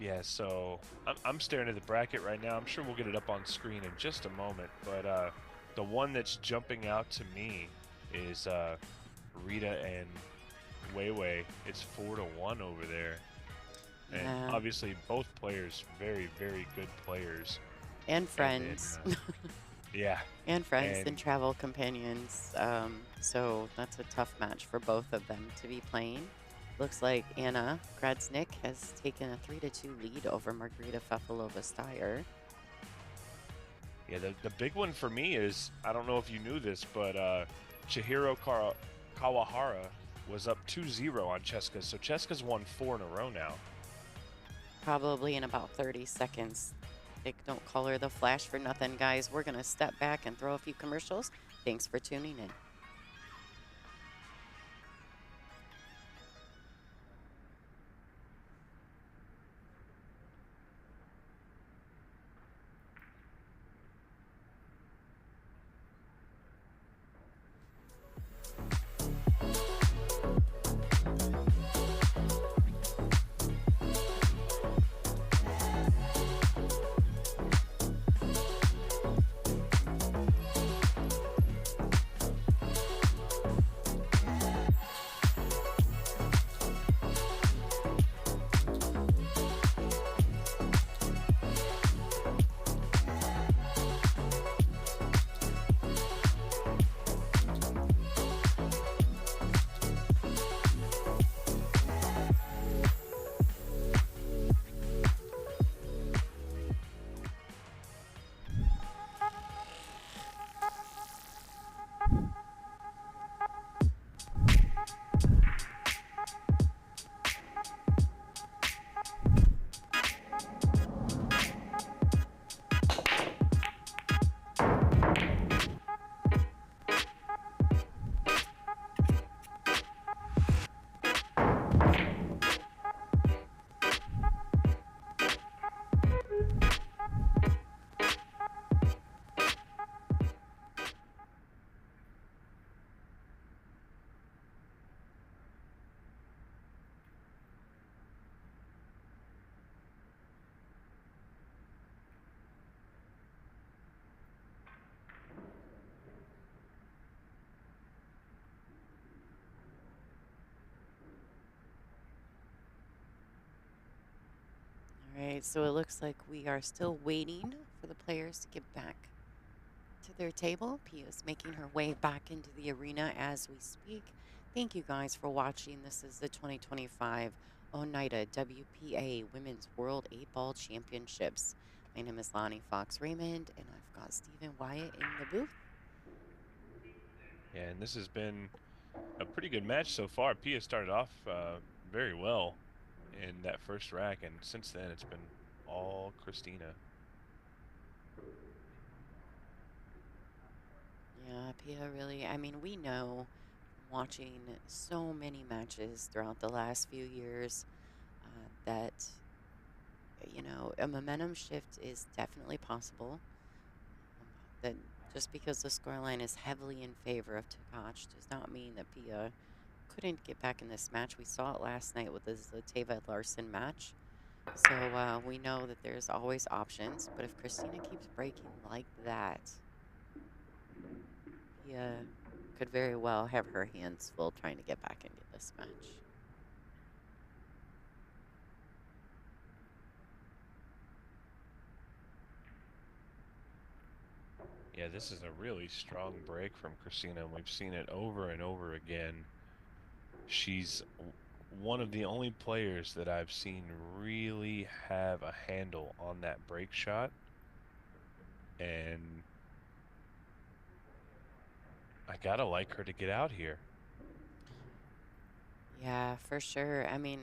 Yeah, so I'm staring at the bracket right now. I'm sure we'll get it up on screen in just a moment, but the one that's jumping out to me is Rita and Weiwei. It's 4-1 over there. And Yeah. obviously both players very, very good players. And friends. And then, yeah. And friends and And travel companions. So that's a tough match for both of them to be playing. Looks like Anna Gradznik has taken a 3-2 lead over Margarita Fefalova-Steyer. yeah, the big one for me is, I don't know if you knew this, but Chihiro Kawahara was up 2-0 on Cheska. So Cheska's won 4 in a row now. Probably in about 30 seconds. Don't call her the Flash for nothing, guys. We're going to step back and throw a few commercials. Thanks for tuning in. All right, so it looks like we are still waiting for the players to get back to their table. Pia's making her way back into the arena as we speak. Thank you guys for watching. This is the 2025 ONEIDA WPA Women's World 8-Ball Championships. My name is Lonnie Fox Raymond, and I've got Stephen Wyatt in the booth. Yeah, and this has been a pretty good match so far. Pia started off very well in that first rack, and since then it's been all Kristina. Yeah, Pia really, I mean, we know watching so many matches throughout the last few years that, you know, a momentum shift is definitely possible. That just because the scoreline is heavily in favor of Tkach does not mean that Pia couldn't get back in this match. We saw it last night with the Zlateva Larson match. So we know that there's always options, but if Kristina keeps breaking like that, Pia could very well have her hands full trying to get back into this match. Yeah, this is a really strong break from Kristina, and we've seen it over and over again. She's one of the only players that I've seen really have a handle on that break shot, and I gotta like her to get out here. Yeah, for sure. I mean,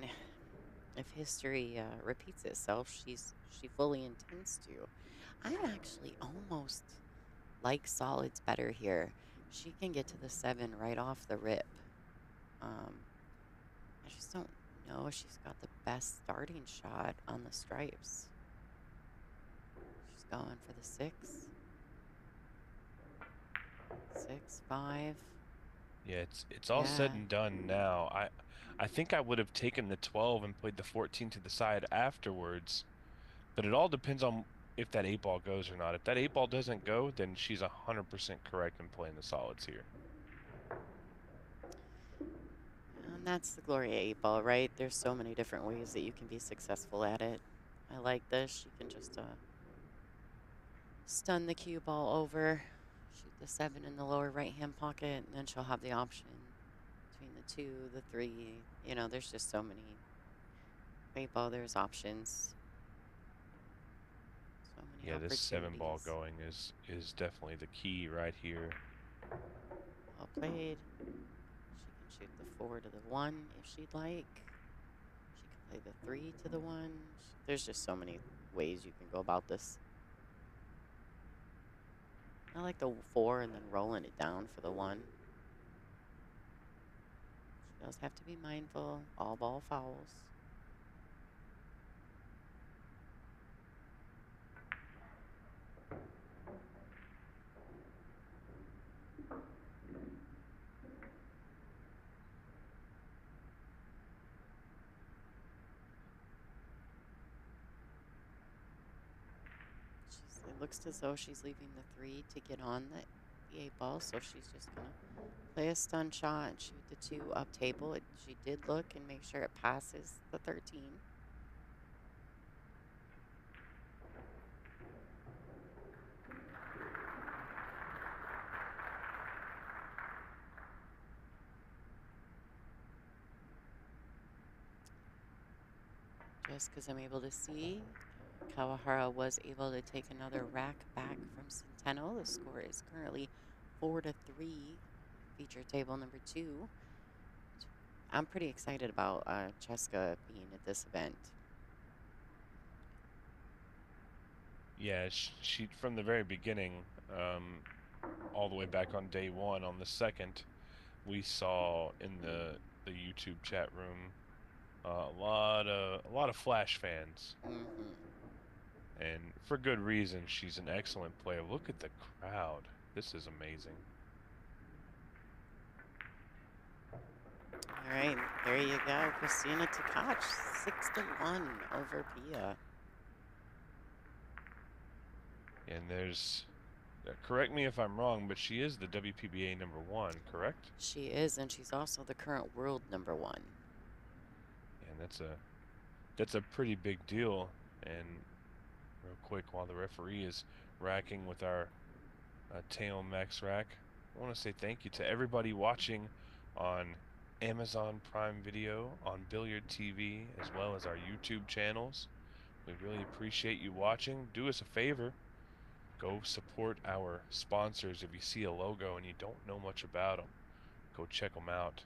if history repeats itself, she fully intends to. I actually almost like solids better here. She can get to the 7 right off the rip. I just don't know if she's got the best starting shot on the stripes. Going for the 6. 6, 5. Yeah, it's all said and done now. I think I would have taken the 12 and played the 14 to the side afterwards, but it all depends on if that 8 ball goes or not. If that 8 ball doesn't go, then she's 100% correct in playing the solids here. And that's the glory of 8 ball, right? There's so many different ways that you can be successful at it. I like this. You can just stun the cue ball over, shoot the 7 in the lower right-hand pocket, and then she'll have the option between the 2, the 3. You know, there's just so many. 8 ball, there's options. So many Yeah, this 7 ball opportunities. going is definitely the key right here. Well played. She can shoot the 4 to the 1 if she'd like. She can play the 3 to the 1. There's just so many ways you can go about this. I like the 4 and then rolling it down for the 1. She does have to be mindful. All ball fouls. It looks as though she's leaving the 3 to get on the 8 ball, so she's just going to play a stun shot and shoot the 2 up table. She did look and make sure it passes the 13. Just because I'm able to see, Kawahara was able to take another rack back from Centeno. The score is currently 4-3, feature table number 2. I'm pretty excited about Cheska being at this event. Yeah, she from the very beginning, all the way back on day 1, on the 2nd, we saw in the YouTube chat room a lot of Flash fans. And for good reason. She's an excellent player. Look at the crowd. This is amazing. All right, there you go. Kristina Tkach, 6-1 over Pia. And there's, correct me if I'm wrong, but she is the WPBA #1, correct? She is, and she's also the current world #1. And that's a pretty big deal. And real quick, while the referee is racking with our Teo Max rack, I want to say thank you to everybody watching on Amazon Prime Video, on Billiard TV, as well as our YouTube channels. We really appreciate you watching. Do us a favor, go support our sponsors. If you see a logo and you don't know much about them, go check them out.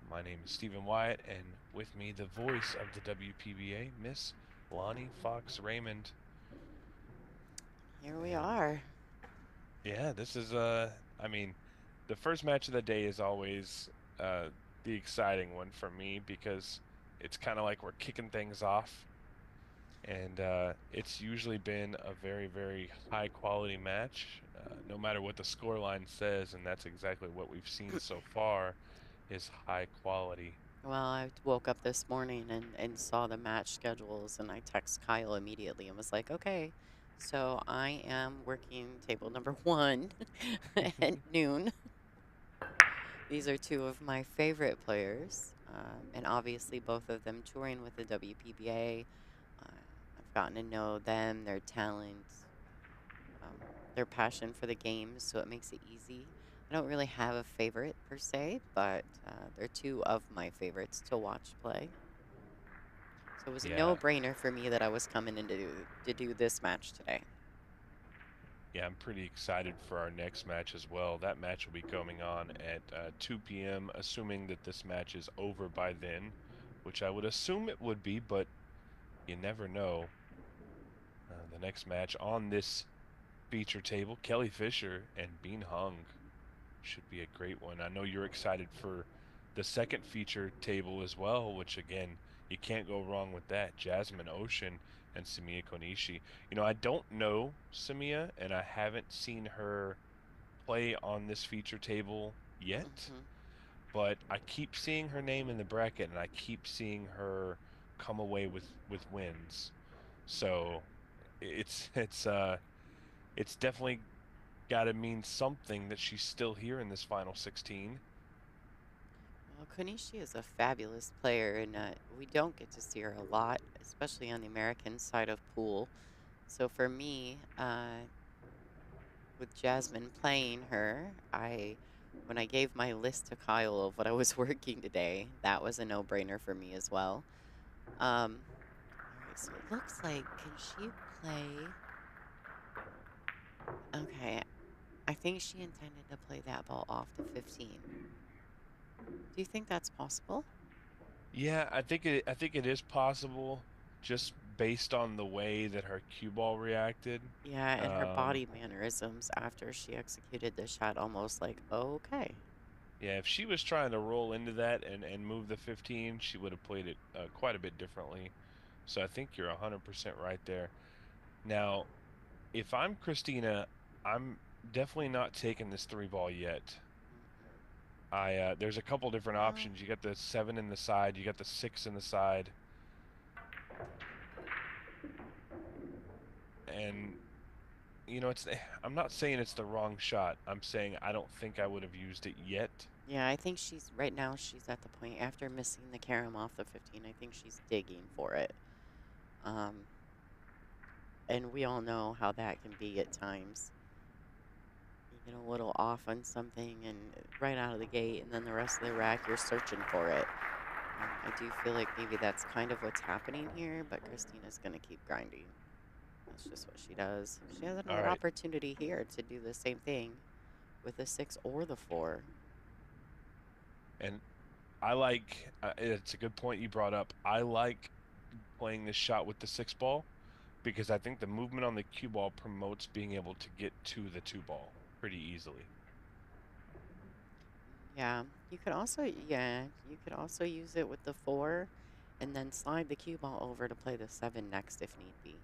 My name is Stephen Wyatt, and with me, the voice of the WPBA, Miss Lonnie Fox Raymond. Here we are. Yeah, this is, I mean, the first match of the day is always the exciting one for me, because it's kind of like we're kicking things off. And it's usually been a very, very high quality match, no matter what the scoreline says, and that's exactly what we've seen so far, is high quality. Well, I woke up this morning and saw the match schedules, and I text Kyle immediately and was like, okay, so I am working table #1 at noon. These are 2 of my favorite players, and obviously both of them touring with the WPBA. I've gotten to know them, their talent, their passion for the game, so it makes it easy. I don't really have a favorite per se, but they're 2 of my favorites to watch play. So it was a no-brainer for me that I was coming in to do this match today. Yeah, I'm pretty excited for our next match as well. That match will be going on at 2 p.m., assuming that this match is over by then, which I would assume it would be, but you never know. The next match on this feature table, Kelly Fisher and Bean Hung, should be a great one. I know you're excited for the second feature table as well, which again, you can't go wrong with that. Jasmine Ocean and Samiya Konishi. You know, I don't know Samiya, and I haven't seen her play on this feature table yet, but I keep seeing her name in the bracket, and I keep seeing her come away with wins. So it's definitely got to mean something that she's still here in this final 16. Well, Konishi is a fabulous player, and we don't get to see her a lot, especially on the American side of pool. So for me, with Jasmine playing her, when I gave my list to Kyle of what I was working today, that was a no-brainer for me as well. All right, so it looks like, can she play? Okay, I think she intended to play that ball off the 15. Do you think that's possible? Yeah, I think it is possible, just based on the way that her cue ball reacted. Yeah, and her body mannerisms after she executed the shot, almost like, okay. Yeah, if she was trying to roll into that and move the 15, she would have played it quite a bit differently. So I think you're 100% right there. Now, if I'm Kristina, I'm definitely not taking this 3-ball yet. There's a couple different options. You got the 7 in the side, you got the 6 in the side. And you know, I'm not saying it's the wrong shot. I'm saying I don't think I would have used it yet. Yeah, I think right now she's at the point after missing the carom off the 15. I think she's digging for it. And we all know how that can be at times. You get a little off on something and right out of the gate, and then the rest of the rack, you're searching for it. I do feel like maybe that's kind of what's happening here, but Kristina's going to keep grinding. That's just what she does. She has another opportunity here to do the same thing with the 6 or the 4. And I like, it's a good point you brought up. I like playing this shot with the 6 ball because I think the movement on the cue ball promotes being able to get to the 2 ball pretty easily. Yeah, you could also use it with the 4 and then slide the cue ball over to play the 7 next if need be.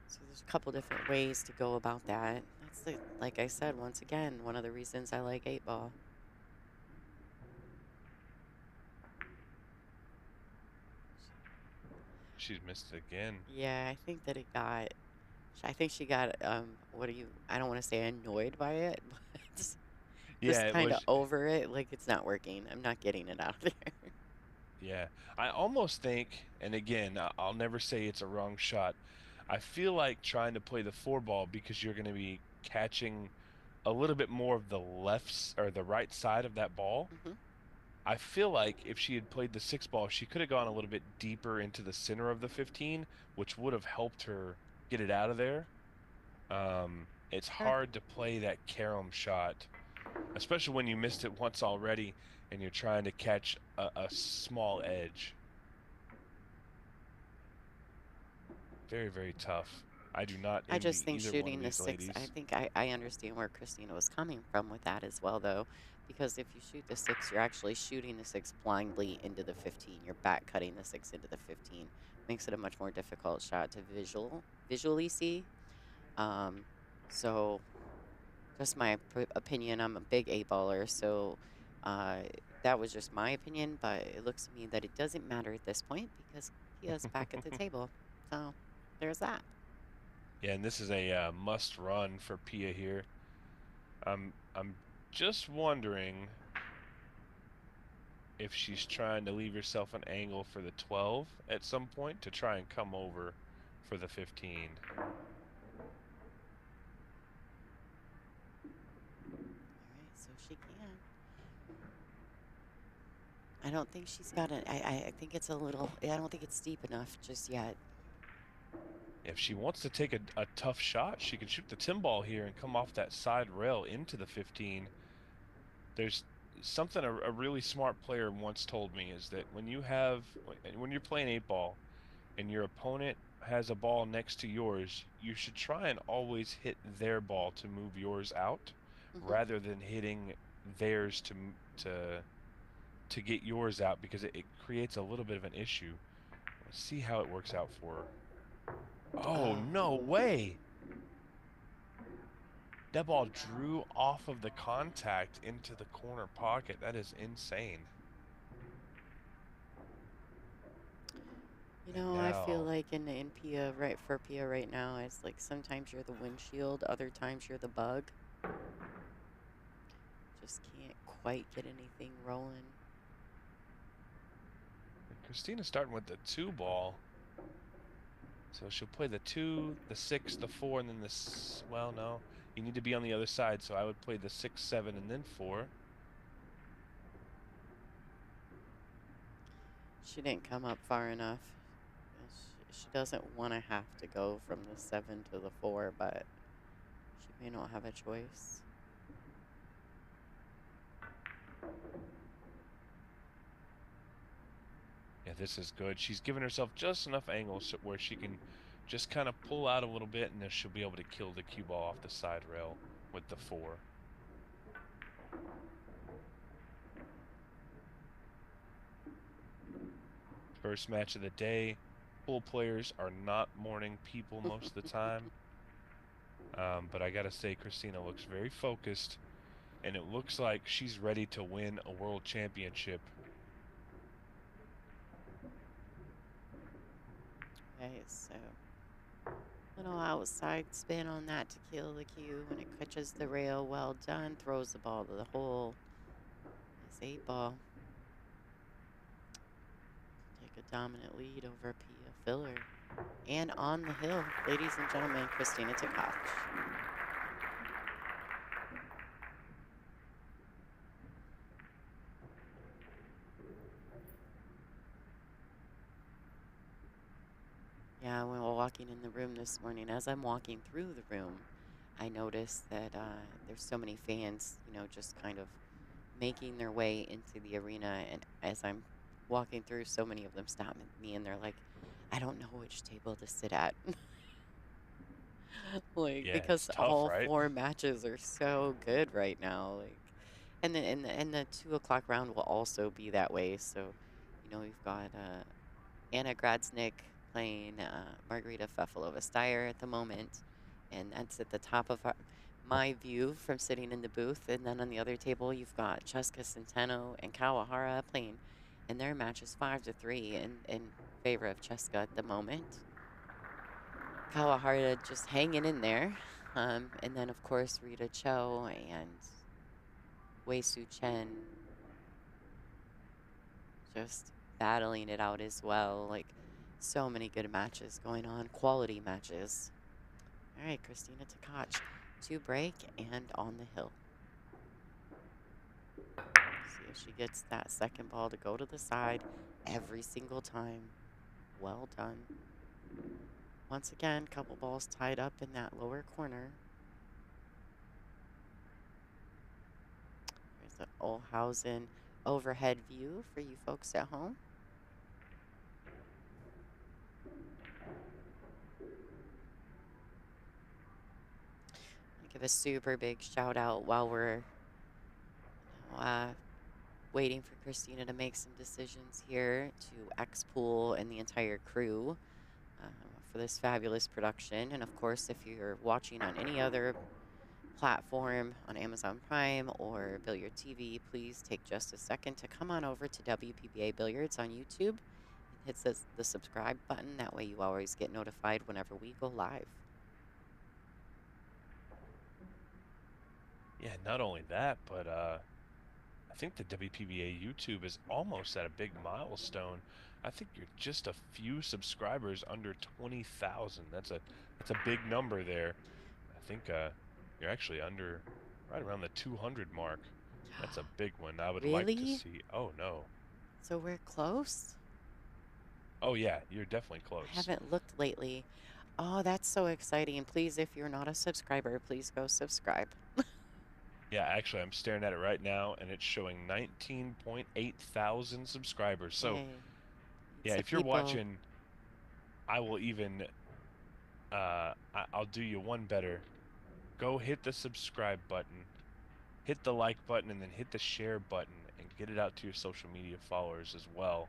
So there's a couple different ways to go about that. That's like I said, once again, one of the reasons I like 8-ball. She's missed it again. Yeah, I think that I think she got, I don't want to say annoyed by it, but just kind of over it. Like, it's not working. I'm not getting it out of there. Yeah, I almost think, and again, I'll never say it's a wrong shot. I feel like trying to play the 4 ball because you're going to be catching a little bit more of the left or the right side of that ball. I feel like if she had played the 6 ball, she could have gone a little bit deeper into the center of the 15, which would have helped her get it out of there. It's hard to play that carom shot, especially when you missed it once already and you're trying to catch a small edge. Very, very tough. I do not envy I just think either shooting one of the these 6, ladies. I think I understand where Kristina was coming from with that as well, though, because if you shoot the 6, you're actually shooting the 6 blindly into the 15. You're back cutting the 6 into the 15. Makes it a much more difficult shot to visually see. So just my opinion. I'm a big 8-baller, so that was just my opinion, but it looks to me that it doesn't matter at this point because he is back at the table. So there's that. Yeah, and this is a must run for Pia here. I'm just wondering if she's trying to leave herself an angle for the 12 at some point to try and come over for the 15. All right, so she can. I don't think she's got it. I think it's a little, I don't think it's deep enough just yet. If she wants to take a tough shot, she can shoot the 10 ball here and come off that side rail into the 15. There's something a really smart player once told me is that when you're playing 8-ball and your opponent has a ball next to yours, you should try and always hit their ball to move yours out rather than hitting theirs to get yours out, because it creates a little bit of an issue. See how it works out for her. Oh, no way. That ball drew off of the contact into the corner pocket. That is insane. You know, I feel like in PIA, right, for PIA right now, it's like sometimes you're the windshield, other times you're the bug. Just can't quite get anything rolling. Kristina's starting with the 2 ball. So she'll play the 2, the 6, the 4, and then the, well, no. You need to be on the other side, so I would play the 6, 7, and then 4. She didn't come up far enough. She doesn't want to have to go from the 7 to the 4, but she may not have a choice. Yeah, this is good. She's given herself just enough angles where she can just kind of pull out a little bit, and then she'll be able to kill the cue ball off the side rail with the 4. First match of the day. Pool players are not morning people most of the time. But I gotta say, Kristina looks very focused, and it looks like she's ready to win a world championship. Okay, so little outside spin on that to kill the cue when it catches the rail. Well done. Throws the ball to the hole. It's 8 ball. Take a dominant lead over Pia Filler. And on the hill, ladies and gentlemen, Kristina Tkach. Yeah, when we're walking in the room this morning, as I'm walking through the room, I noticed that there's so many fans, you know, just kind of making their way into the arena. And as I'm walking through, so many of them stop me and they're like, I don't know which table to sit at. Like, Yeah, because it's tough, all right? 4 matches are so good right now. Like, and the 2 o'clock round will also be that way. So, you know, we've got Anna Gradsnick playing Margarita Fefalova-Steyer at the moment. And that's at the top of my view from sitting in the booth. And then on the other table, you've got Cheska Centeno and Kawahara playing. And their match is 5-3 in favor of Cheska at the moment. Kawahara just hanging in there. And then, of course, Rita Cho and Wei Su Chen just battling it out as well. Like, so many good matches going on, quality matches. All right, Kristina Tkach to break and on the hill. See if she gets that second ball to go to the side every single time. Well done. Once again, couple balls tied up in that lower corner. There's the Olhausen overhead view for you folks at home. Give a super big shout out while we're waiting for Kristina to make some decisions here to X-Pool and the entire crew for this fabulous production. And of course, if you're watching on any other platform on Amazon Prime or Billiard TV, please take just a second to come on over to WPBA Billiards on YouTube and hit the subscribe button. That way you always get notified whenever we go live. Yeah, not only that, but I think the WPBA YouTube is almost at a big milestone. I think you're just a few subscribers under 20,000. That's a big number there. I think you're actually under right around the 200 mark. That's a big one. I would like to see. Oh no. So we're close? Oh yeah, you're definitely close. I haven't looked lately. Oh, that's so exciting. Please, if you're not a subscriber, please go subscribe. Yeah, actually, I'm staring at it right now, and it's showing 19.8 thousand subscribers. So, yeah, if you're watching, I will even, I'll do you one better. Go hit the subscribe button, hit the like button, and then hit the share button, and get it out to your social media followers as well.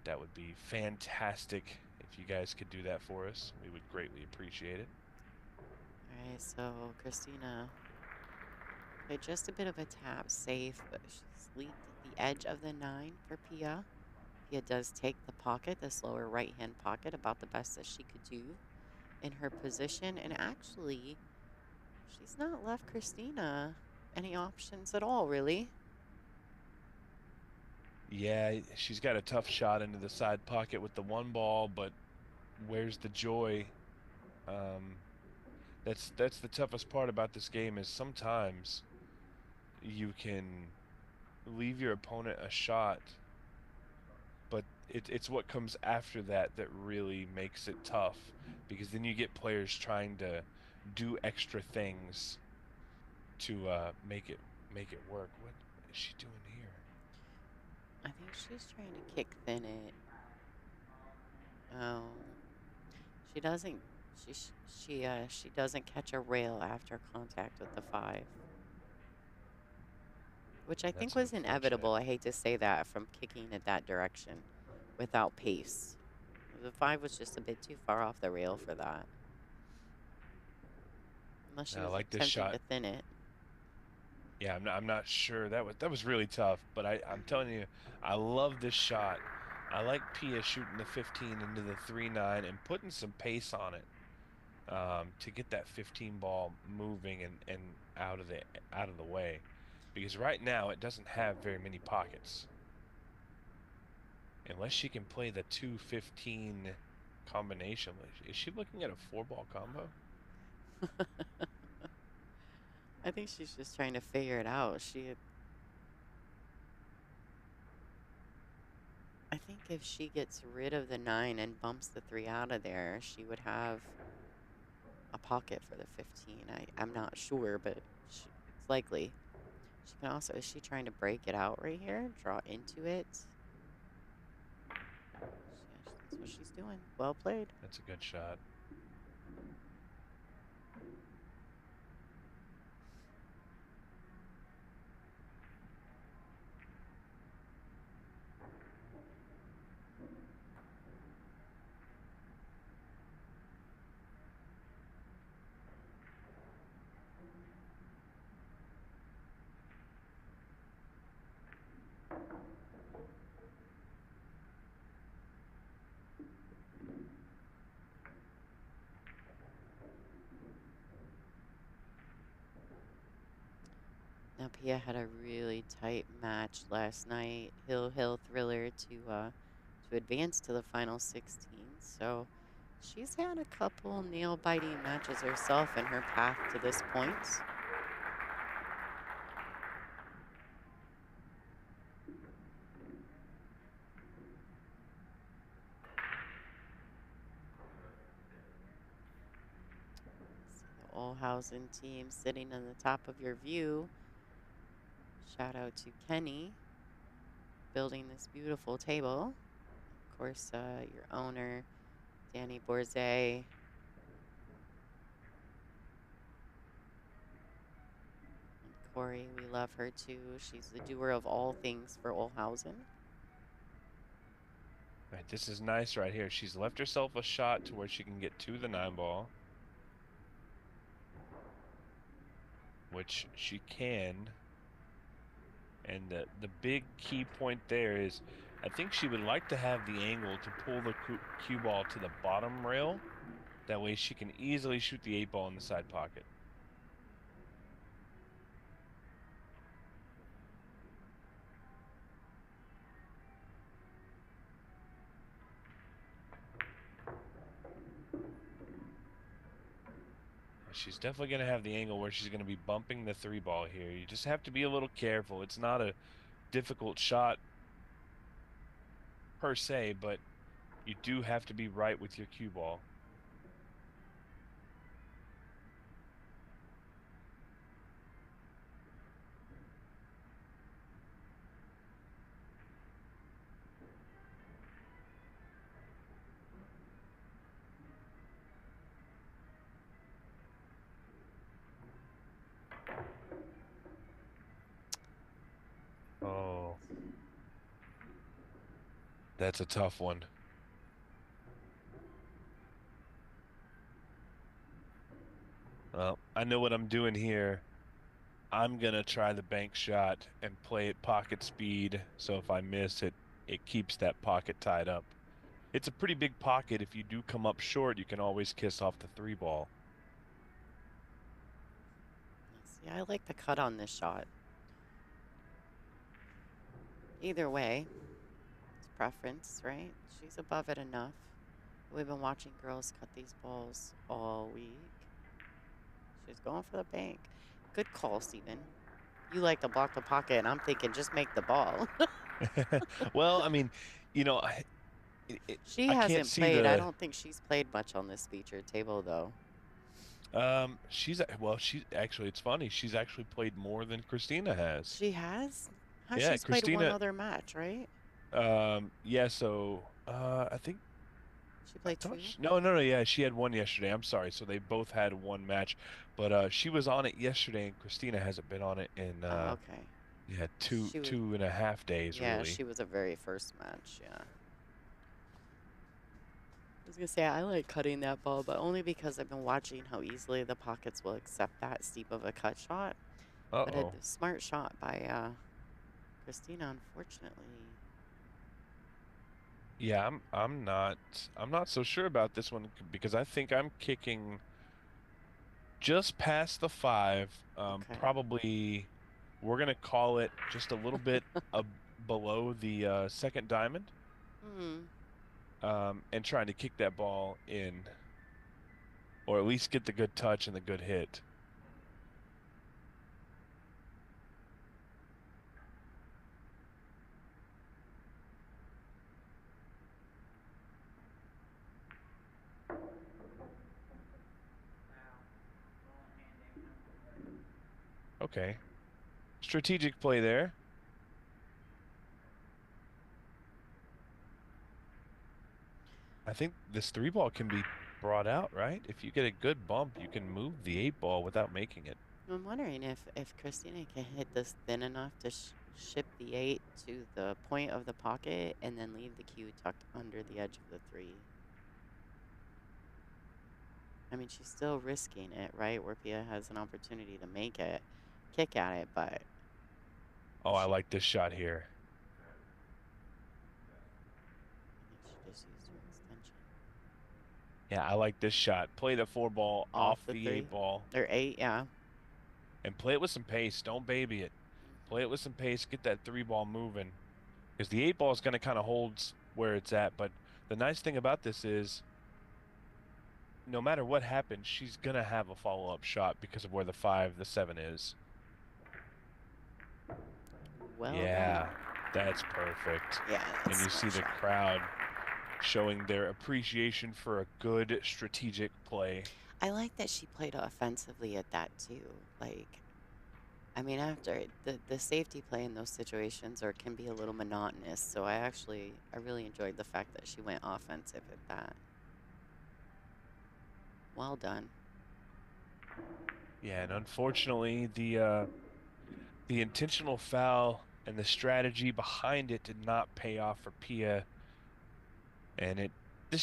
That would be fantastic if you guys could do that for us. We would greatly appreciate it. All right, so Kristina played just a bit of a tap safe, but she's leaked the edge of the 9 for Pia. Pia does take the pocket, this lower right-hand pocket, about the best that she could do in her position. And actually, she's not left Kristina any options at all, really. Yeah, she's got a tough shot into the side pocket with the 1 ball, but where's the joy? That's the toughest part about this game is sometimes you can leave your opponent a shot, but it's what comes after that that really makes it tough, because then you get players trying to do extra things to make it work. What is she doing here? I think she's trying to kick thin it. Oh, she doesn't. She doesn't catch a rail after contact with the 5, which I think That's was unfortunate. inevitable. I hate to say that, from kicking it that direction without pace. The 5 was just a bit too far off the rail for that. Unless she I was like this attempting shot. to thin it. Yeah, I'm not sure. That was really tough, but I'm telling you, I love this shot. I like Pia shooting the 15 into the 3-9 and putting some pace on it to get that 15 ball moving and out of the way, because right now it doesn't have very many pockets. Unless she can play the 2-15 combination. Is she looking at a 4-ball combo? I think she's just trying to figure it out. I think if she gets rid of the 9 and bumps the 3 out of there, she would have a pocket for the 15. I'm not sure, but it's likely. She can also, is she trying to break it out right here? Draw into it? That's what she's doing. Well played. That's a good shot. Now, Pia had a really tight match last night. Hill Thriller to advance to the final 16. So she's had a couple nail-biting matches herself in her path to this point. See the Olhausen team sitting on the top of your view. Shout out to Kenny building this beautiful table. Of course, your owner, Danny Borzay. Corey, we love her too. She's the doer of all things for Olhausen. Right, this is nice right here. She's left herself a shot to where she can get to the 9 ball, which she can. And the big key point there is, I think she would like to have the angle to pull the cue ball to the bottom rail. That way she can easily shoot the 8 ball in the side pocket. She's definitely going to have the angle where she's going to be bumping the 3 ball here. You just have to be a little careful. It's not a difficult shot per se, but you do have to be right with your cue ball. Oh. That's a tough one. Well, I know what I'm doing here. I'm going to try the bank shot and play it pocket speed. So if I miss it, it keeps that pocket tied up. It's a pretty big pocket. If you do come up short, you can always kiss off the 3-ball. See, I like the cut on this shot. Either way, it's preference, right? She's above it enough. We've been watching girls cut these balls all week. She's going for the bank. Good call, Steven. You like to block the pocket, and I'm thinking just make the ball. Well, I mean, you know, She I can't hasn't see played. I the. don't think she's played much on this featured table, though. She's actually, it's funny. She's actually played more than Kristina has. She has? Yeah, She's played one Kristina. other match, right? Yeah. So, I think. She played two? No. Yeah, she had one yesterday. I'm sorry. So they both had one match, but she was on it yesterday, and Kristina hasn't been on it in Okay. yeah, two and a half days. Yeah, really. she was a very first match. Yeah. I was gonna say I like cutting that ball, but only because I've been watching how easily the pockets will accept that steep of a cut shot. But a Uh-oh. smart shot by Kristina, unfortunately. Yeah, I'm not so sure about this one because I think I'm kicking just past the 5. Okay. Probably we're gonna call it just a little bit below the second diamond. And trying to kick that ball in, or at least get the good touch and the good hit. Okay. Strategic play there. I think this 3-ball can be brought out, right? If you get a good bump, you can move the 8-ball without making it. I'm wondering if Kristina can hit this thin enough to ship the 8 to the point of the pocket and then leave the cue tucked under the edge of the 3. I mean, she's still risking it, right? Where Pia has an opportunity to make it, kick at it, but... Oh, I like this shot here. I think she just used her extension. Yeah, I like this shot. Play the 4-ball off the 8-ball. Or 8, yeah. And play it with some pace. Don't baby it. Play it with some pace. Get that 3-ball moving. Because the 8-ball is going to kind of hold where it's at. But the nice thing about this is, no matter what happens, she's going to have a follow-up shot because of where the 5, the 7 is. Well yeah, that's perfect. Yeah, and you see the crowd showing their appreciation for a good strategic play. I like that she played offensively at that too. Like, I mean, after the safety play in those situations can be a little monotonous. So I really enjoyed the fact that she went offensive at that. Well done. Yeah, and unfortunately, the intentional foul and the strategy behind it did not pay off for Pia. And it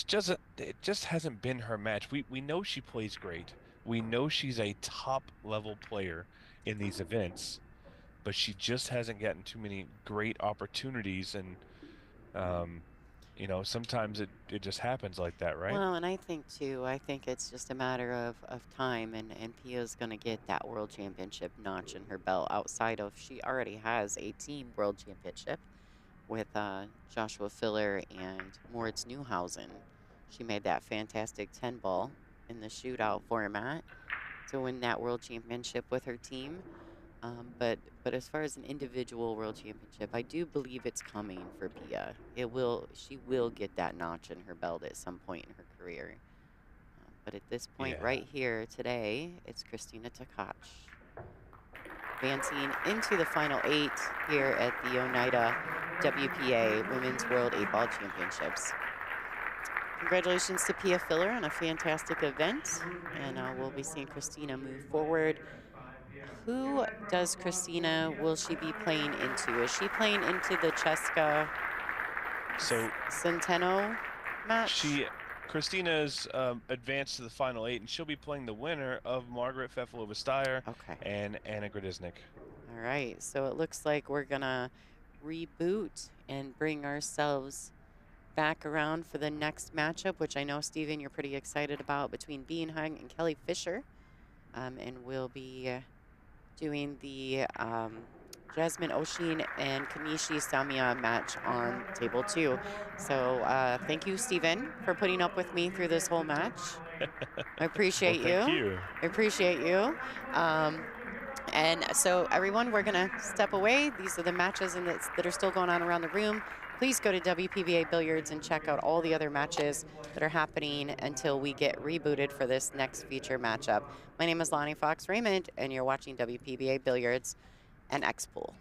just hasn't been her match. We know she plays great. We know she's a top level player in these events, but she just hasn't gotten too many great opportunities. And you know, sometimes it just happens like that, right? Well, and I think it's just a matter of time, and Pia's going to get that world championship notch in her belt outside of, she already has a team world championship with Joshua Filler and Moritz Neuhausen. She made that fantastic 10-ball in the shootout format to win that world championship with her team. But as far as an individual world championship, I do believe it's coming for Pia. She will get that notch in her belt at some point in her career. But at this point, right here today, it's Kristina Tkach advancing into the final 8 here at the ONEIDA WPA Women's World 8-Ball Championships. Congratulations to Pia Filler on a fantastic event, and we'll be seeing Kristina move forward. Who does Kristina, will she be playing into? Is she playing into the Cheska So Centeno match. Kristina's advanced to the final 8, and she'll be playing the winner of Margaret Fefilova-Steyer Okay. and Anna Grodisnik. All right, so it looks like we're gonna reboot and bring ourselves back around for the next matchup, which I know, Steven, you're pretty excited about, between Bienheim and Kelly Fisher. And we'll be doing the Jasmine Oshin and Kanishi Samia match on table 2. So thank you, Steven, for putting up with me through this whole match. I appreciate Well, thank you. I appreciate you. And so everyone, we're gonna step away. These are the matches that are still going on around the room. Please go to WPBA Billiards and check out all the other matches that are happening until we get rebooted for this next feature matchup. My name is Lonnie Fox Raymond, and you're watching WPBA Billiards and X-Pool.